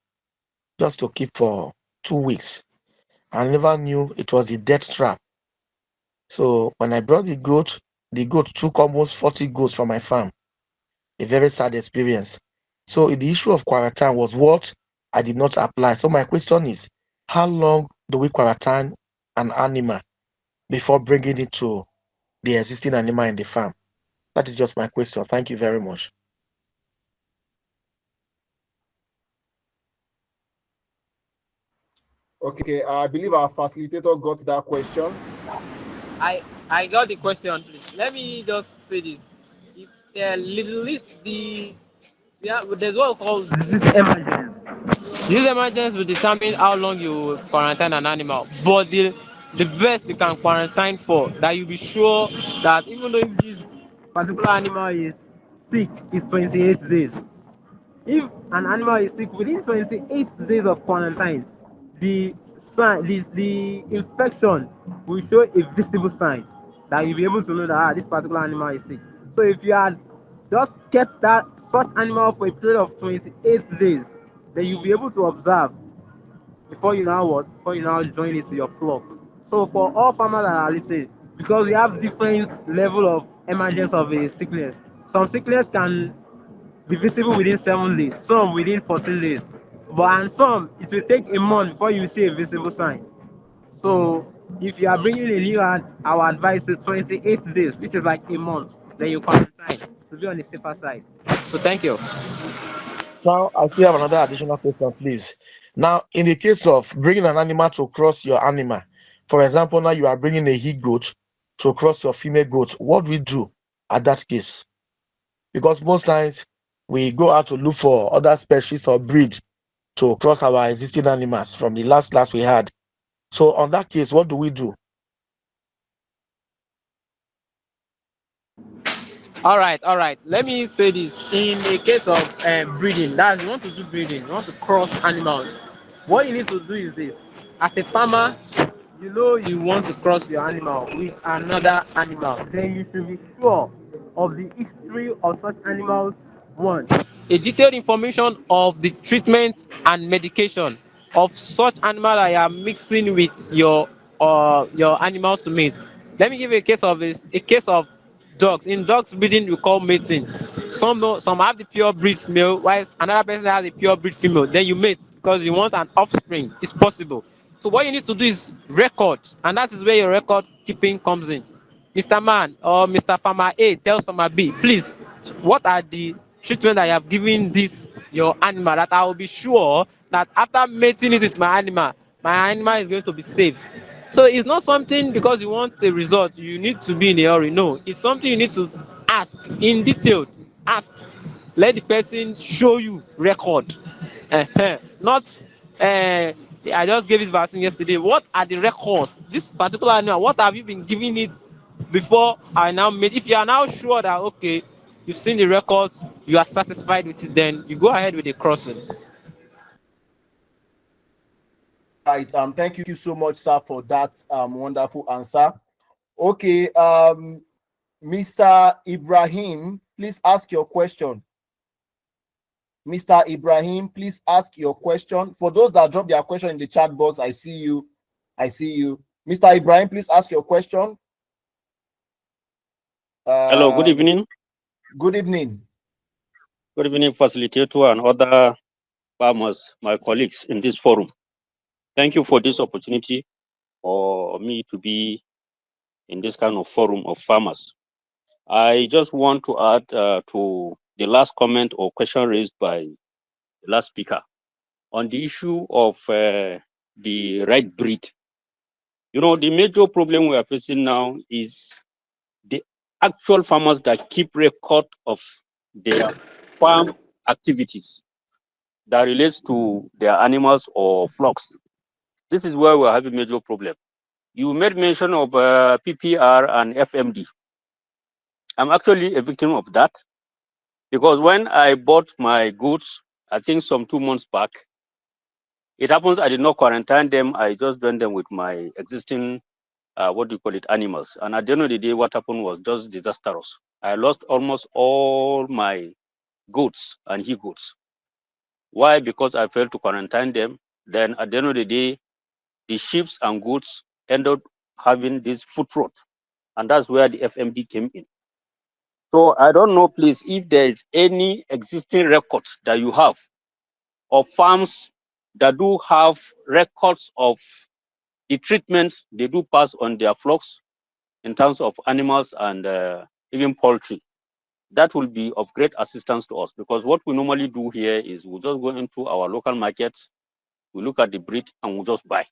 just to keep for 2 weeks. I never knew it was a death trap. So when I brought the goat took almost 40 goats from my farm. A very sad experience. So the issue of quarantine was what I did not apply. So my question is, how long do we quarantine an animal before bringing it to the existing animal in the farm? That is just my question. Thank you very much. Okay, I believe our facilitator got that question. I got the question, please. Let me just say this. If there's what we call disease emergence. Disease emergence will determine how long you quarantine an animal. But the best you can quarantine for, that you be sure that even though if this particular animal is sick, is 28 days. If an animal is sick within 28 days of quarantine, the the infection will show a visible sign that you'll be able to know that this particular animal is sick. So if you had just kept that such animal for a period of 28 days, then you'll be able to observe before you now what? Before you now join it to your flock. So for all farmers that are listening, because we have different level of emergence of a sickness. Some sickness can be visible within 7 days, some within 14 days. But and some it will take a month before you see a visible sign. So if you are bringing a new ad, our advice is 28 days, which is like a month. Then you quarantine to be on the safer side. So thank you. Now, I still have another additional question, please. Now, in the case of bringing an animal to cross your animal, for example, now you are bringing a he goat to cross your female goat, what do we do at that case? Because most times we go out to look for other species or breed to cross our existing animals from the last class we had. So, on that case, what do we do? All right. Let me say this. In the case of breeding, that's you want to do breeding, you want to cross animals. What you need to do is this. As a farmer, you know you want to cross your animal with another animal. Then you should be sure of the history of such animals. One, a detailed information of the treatment and medication of such animal that you are mixing with your animals to mate. Let me give you a case of this. A case of dogs. In dogs breeding we call mating. Some have the pure breed male, while another person has a pure breed female. Then you mate because you want an offspring. It's possible. So what you need to do is record, and that is where your record keeping comes in. Mr. Man or Mr. Farmer A tells Farmer B, please, what are the treatment that you have given this your animal, that I will be sure that after mating it with my animal is going to be safe. So it's not something because you want a result you need to be in a hurry. No, it's something you need to ask in detail. Ask, let the person show you record. Not I just gave it vaccine yesterday. What are the records? This particular animal, what have you been giving it before I now made? If you are now sure that okay, you've seen the records, you are satisfied with it, then you go ahead with the crossing. Right. Thank you so much, sir, for that wonderful answer. Okay. Mr. Ibrahim, please ask your question. Mr. Ibrahim, please ask your question. For those that drop their question in the chat box, I see you. I see you. Mr. Ibrahim, please ask your question. Hello, good evening. Good evening. Good evening, facilitator and other farmers, my colleagues in this forum. Thank you for this opportunity for me to be in this kind of forum of farmers. I just want to add to the last comment or question raised by the last speaker on the issue of the right breed. You know, the major problem we are facing now is the actual farmers that keep record of their farm activities that relates to their animals or flocks. This is where we're having major problem. You made mention of PPR and FMD. I'm actually a victim of that because when I bought my goods, I think some 2 months back, it happens I did not quarantine them. I just joined them with my existing, animals. And at the end of the day, what happened was just disastrous. I lost almost all my goods and he goods. Why? Because I failed to quarantine them. Then at the end of the day, the sheep and goats ended up having this foot rot. And that's where the FMD came in. So I don't know, please, if there is any existing record that you have of farms that do have records of the treatment they do pass on their flocks in terms of animals and even poultry. That will be of great assistance to us, because what we normally do here is we just go into our local markets, we look at the breed, and we just buy.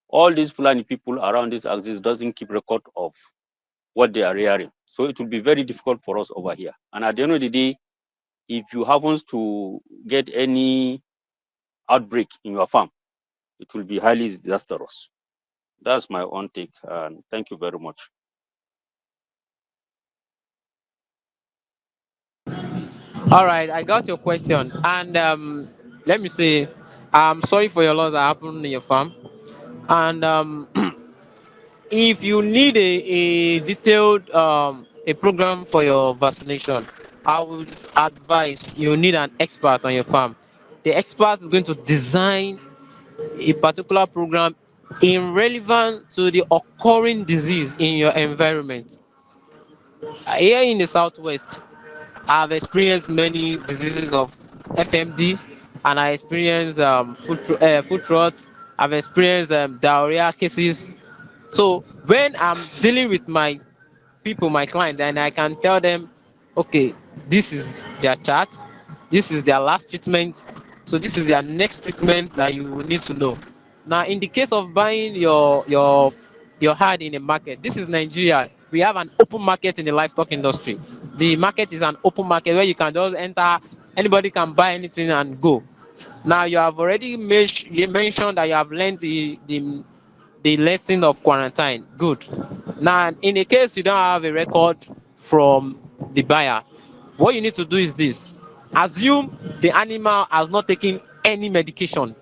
All these Fulani people around this axis doesn't keep record of what they are rearing. So it will be very difficult for us over here. And at the end of the day, if you happens to get any outbreak in your farm, it will be highly disastrous. That's my own take, and thank you very much. All right, I got your question, and let me say, I'm sorry for your loss that happened in your farm, and if you need a detailed a program for your vaccination, I would advise you need an expert on your farm. The expert is going to design a particular program in relevant to the occurring disease in your environment. Here in the southwest, I've experienced many diseases of FMD, and I experienced foot rot. I've experienced diarrhea cases. So when I'm dealing with my people, my client, and I can tell them, okay, this is their chart, this is their last treatment, so this is their next treatment that you will need to know. Now, in the case of buying your herd in a market, this is Nigeria. We have an open market in the livestock industry. The market is an open market where you can just enter, anybody can buy anything and go. Now, you have already mentioned that you have learned the lesson of quarantine. Good. Now, in a case you don't have a record from the buyer, what you need to do is this: assume the animal has not taken any medication.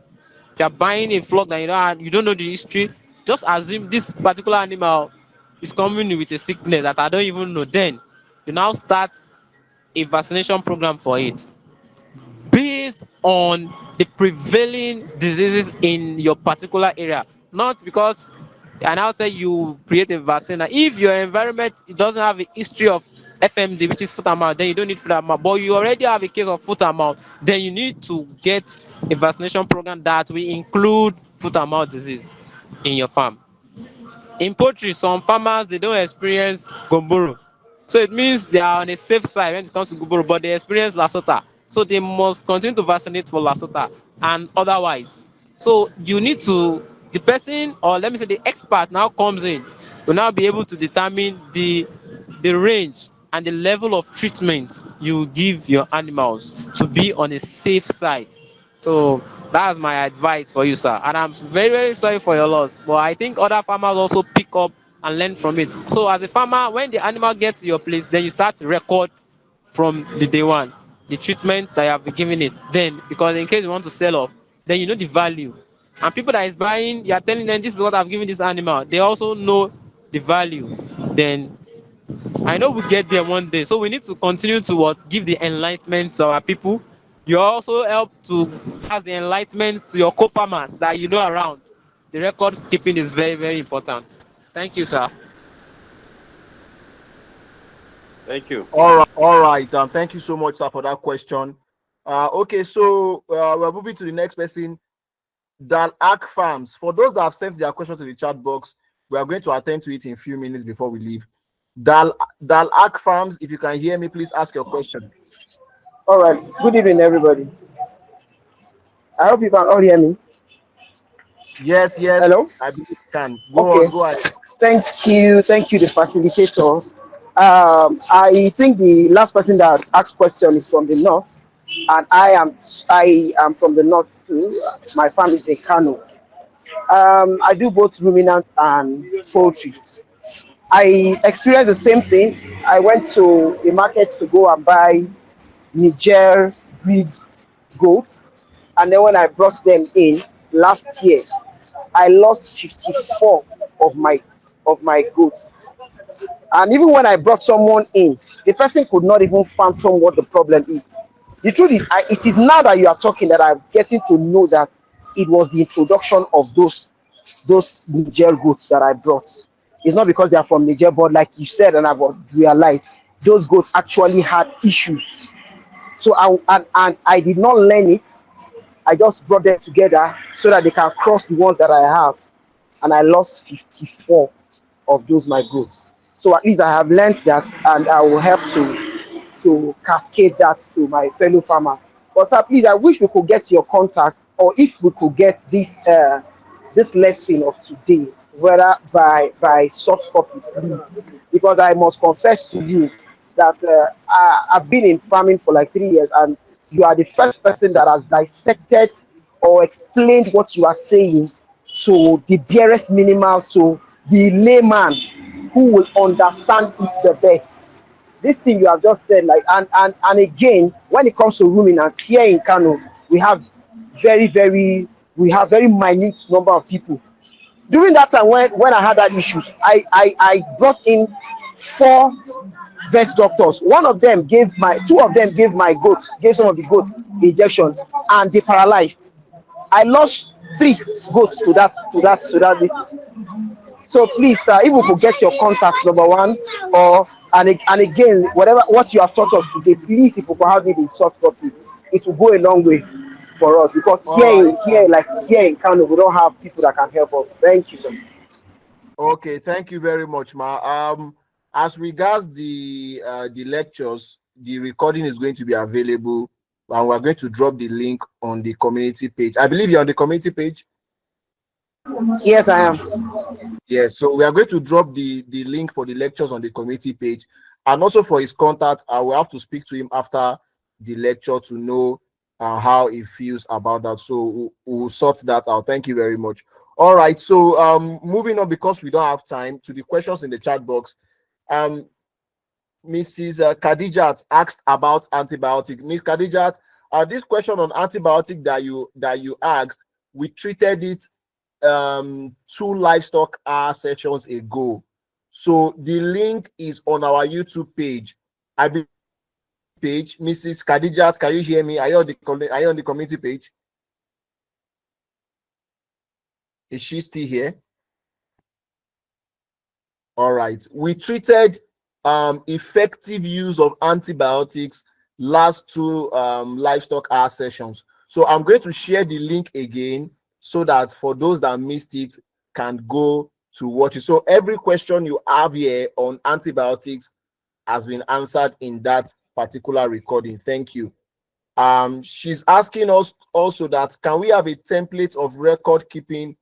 If you are buying a flock that you don't know the history, just assume this particular animal is coming with a sickness that I don't even know. Then you now start a vaccination program for it based on the prevailing diseases in your particular area. Not because I now say you create a vaccine. Now, if your environment it doesn't have a history of FMD, which is foot and mouth, then you don't need foot and mouth. But you already have a case of foot and mouth, then you need to get a vaccination program that will include foot and mouth disease in your farm. In poultry, some farmers they don't experience gomboro, so it means they are on a safe side when it comes to gomboro, but they experience lasota, so they must continue to vaccinate for lasota and otherwise. So you need to, the person, or let me say the expert now comes in, will now be able to determine the range and the level of treatment you give your animals to be on a safe side. So that's my advice for you, sir. And I'm very, very sorry for your loss. But I think other farmers also pick up and learn from it. So as a farmer, when the animal gets to your place, then you start to record from the day one the treatment that you have been giving it. Then, because in case you want to sell off, then you know the value. And people that is buying, you are telling them this is what I've given this animal. They also know the value. Then I know we get there one day. So we need to continue to give the enlightenment to our people. You also help to pass the enlightenment to your co-farmers that you know around. The record keeping is very, very important. Thank you, sir. Thank you. All right. Thank you so much, sir, for that question. Okay, so we're moving to the next person. Dalak Farms. For those that have sent their question to the chat box, we are going to attend to it in a few minutes before we leave. Dalak Farms, if you can hear me, please ask your question. All right. Good evening, everybody. I hope you can all hear me. Yes, Hello. I believe you can. Okay. Go ahead. Thank you, the facilitator. I think the last person that asked question is from the north, and I am from the north too. My farm is in Kano. I do both ruminants and poultry. I experienced the same thing. I went to the market to go and buy Niger breed goats, and then when I brought them in last year, I lost 54 of my goats. And even when I brought someone in, the person could not even fathom what the problem is. The truth is, it is now that you are talking that I'm getting to know that it was the introduction of those Niger goats that I brought. It's not because they are from Niger, but like you said, and I've realized those goats actually had issues. So and I did not learn it. I just brought them together so that they can cross the ones that I have, and I lost 54 of those my goats. So at least I have learned that, and I will help to cascade that to my fellow farmer. But sir, please, I wish we could get your contact, or if we could get this lesson of today, whether by soft copy, please, because I must confess to you that I've been in farming for like 3 years, and you are the first person that has dissected or explained what you are saying to the barest minimal, to the layman who will understand it the best. This thing you have just said, like, and again, when it comes to ruminants here in Kano, we have we have very minute number of people. During that time when I had that issue, I brought in 4 vet doctors. One of them gave my two of them gave some of the goats injections, and they paralyzed. I lost 3 goats to that list. So please, sir, if we could get your contact, number one, or and again, whatever what you have taught us today, please, if we could have it in soft copy, it will go a long way for us, because All right. here in Kano, we don't have people that can help us. Thank you, sir. Okay, thank you very much, Ma. As regards the lectures, the recording is going to be available, and we're going to drop the link on the community page. I believe you're on the community page. Yes, I am. Yes, so we are going to drop the link for the lectures on the community page, and also for his contact. I will have to speak to him after the lecture to know how he feels about that. So we'll sort that out. Thank you very much. All right, so moving on, because we don't have time, to the questions in the chat box. Mrs. Khadijat asked about antibiotic. Miss Khadijat, this question on antibiotic that you asked, we treated it 2 livestock hour sessions ago. So the link is on our YouTube page. I believe page. Mrs. Khadijat, can you hear me? Are you on the community page? Is she still here? All right. We treated effective use of antibiotics last 2 livestock hour sessions. So I'm going to share the link again so that for those that missed it can go to watch it. So every question you have here on antibiotics has been answered in that particular recording. Thank you. She's asking us also that can we have a template of record keeping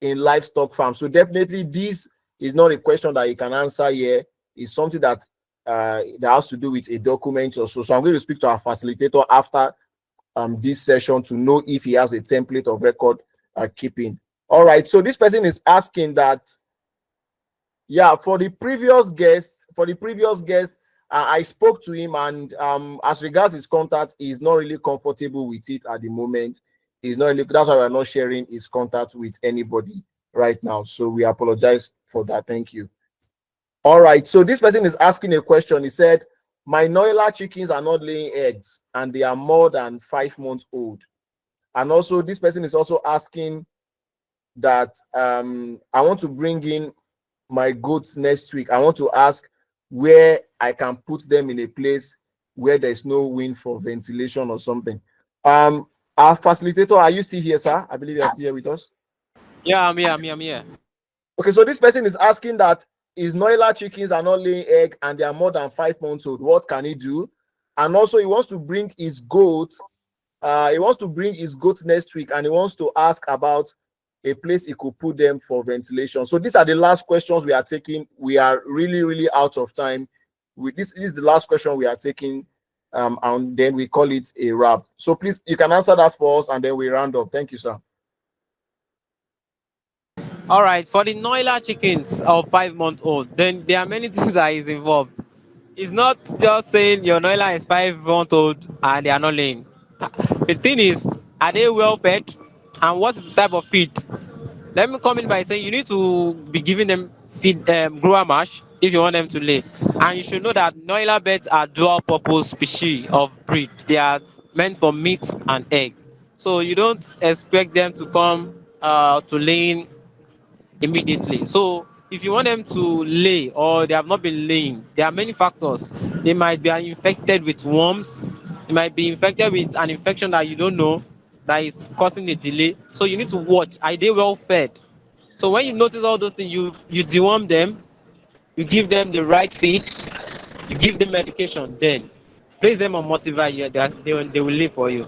in livestock farm? So definitely this is not a question that you can answer here. It's something that that has to do with a document or so. So I'm going to speak to our facilitator after this session to know if he has a template of record keeping. All right. So this person is asking that, yeah, for the previous guest, I spoke to him, and as regards his contact, he's not really comfortable with it at the moment. He's not really, that's why we're not sharing his contact with anybody right now. So we apologize for that. Thank you. All right. So this person is asking a question. He said, my Noila chickens are not laying eggs and they are more than 5 months old. And also this person is also asking that I want to bring in my goats next week. I want to ask where I can put them in a place where there's no wind for ventilation or something. Our facilitator, are you still here, sir? I believe you are still here with us. Yeah, I'm here. Okay, so this person is asking that his Noila chickens are not laying egg and they are more than 5 months old. What can he do? And also he wants to bring his goat. Next week, and he wants to ask about a place he could put them for ventilation. So these are the last questions we are taking. We are really out of time. This is the last question we are taking, and then we call it a wrap. So please, you can answer that for us, and then we round up. Thank you, sir. All right, for the Noila chickens of 5 month old, then there are many things that is involved. It's not just saying your Noila is 5 month old and they are not laying. The thing is, are they well fed? And what is the type of feed? Let me come in by saying you need to be giving them feed grower mash if you want them to lay. And you should know that Noila birds are dual purpose species of breed. They are meant for meat and egg. So you don't expect them to come to laying immediately. So if you want them to lay or they have not been laying, there are many factors. They might be infected with worms. They might be infected with an infection that you don't know that is causing a delay. So you need to watch. Are they well fed? So when you notice all those things, you deworm them, you give them the right feed, you give them medication, then place them on multivir. They will live for you.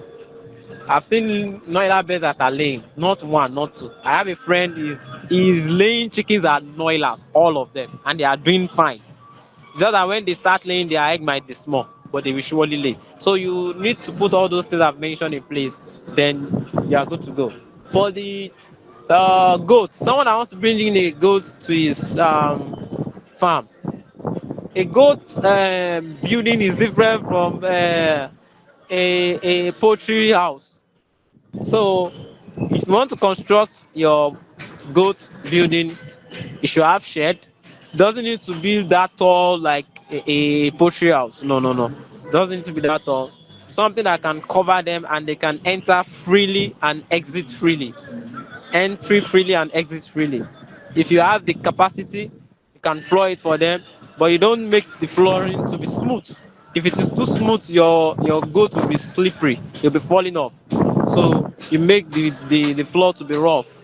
I've seen Noila bears that are laying, not one, not two. I have a friend is laying chickens at Noilas, all of them, and they are doing fine. Just that when they start laying, their egg might be small, but they will surely lay. So you need to put all those things I've mentioned in place, then you are good to go. For the goat, someone that wants to bring in a goat to his farm, a goat building is different from a poultry house. So if you want to construct your goat building, it should have shed. Doesn't need to be that tall like a poultry house. No, no, no. Doesn't need to be that tall. Something that can cover them and they can enter freely and exit freely. Entry freely and exit freely. If you have the capacity, you can floor it for them, but you don't make the flooring to be smooth. If it is too smooth, your goat will be slippery. You'll be falling off. So you make the floor to be rough.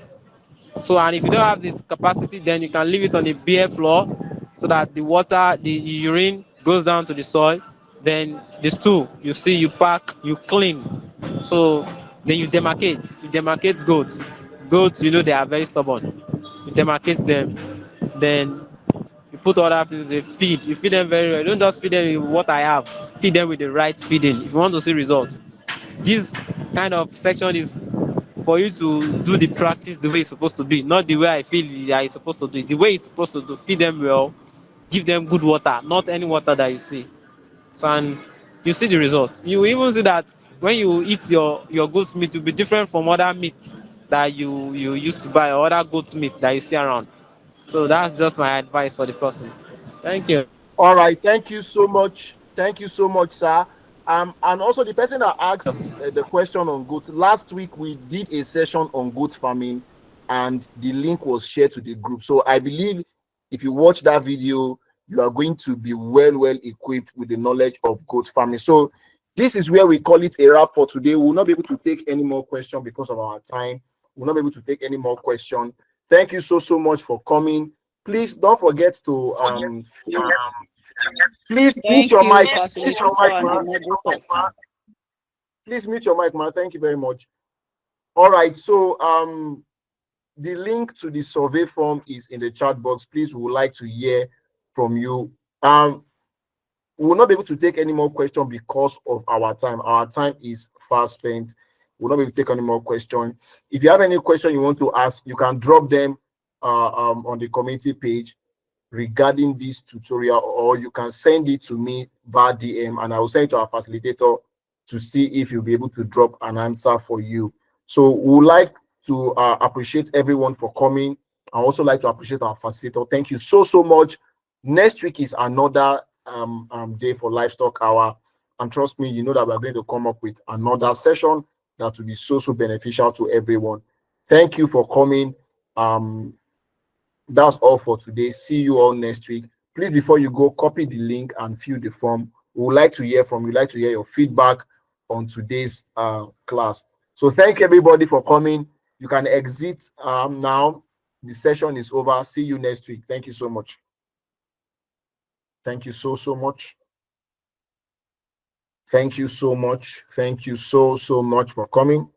So, and if you don't have the capacity, then you can leave it on a bare floor so that the water, the urine goes down to the soil. Then the stool, you see, you pack, you clean. So then you demarcate. You demarcate goats. Goats, you know, they are very stubborn. You demarcate them. Then you put all that things, they feed. You feed them very well. Don't just feed them with what I have. Feed them with the right feeding if you want to see results. This kind of section is for you to do the practice the way it's supposed to be, not the way I feel that it's supposed to do it. The way it's supposed to do, feed them well, give them good water, not any water that you see. So, and you see the result. You even see that when you eat your goat meat, it will be different from other meat that you used to buy, or other goat meat that you see around. So that's just my advice for the person. Thank you. All right, thank you so much. Thank you so much, sir. And also the person that asked the question on goats. Last week we did a session on goat farming, and the link was shared to the group. So I believe if you watch that video, you are going to be well equipped with the knowledge of goat farming. So this is where we call it a wrap for today. We will not be able to take any more questions because of our time. We will not be able to take any more questions. Thank you so much for coming. Please don't forget to please mute Thank your you, mic. Mute your mic, facilitator and the man. moderator. Please mute your mic, man. Thank you very much. All right. So the link to the survey form is in the chat box. Please, we would like to hear from you. We will not be able to take any more questions because of our time. Our time is fast spent. We'll not be able to take any more questions. If you have any question you want to ask, you can drop them on the community page regarding this tutorial, or you can send it to me via DM, and I will send it to our facilitator to see if you'll be able to drop an answer for you. So we would like to appreciate everyone for coming. I also like to appreciate our facilitator. Thank you so much. Next week is another day for Livestock Hour, and trust me, you know that we're going to come up with another session that will be so beneficial to everyone. Thank you for coming. That's all for today. See you all next week. Please, before you go, copy the link and fill the form. We would like to hear from you, like to hear your feedback on today's class. So thank everybody for coming. You can exit now. The session is over. See you next week. Thank you so much. Thank you so much. Thank you so much. Thank you so much for coming.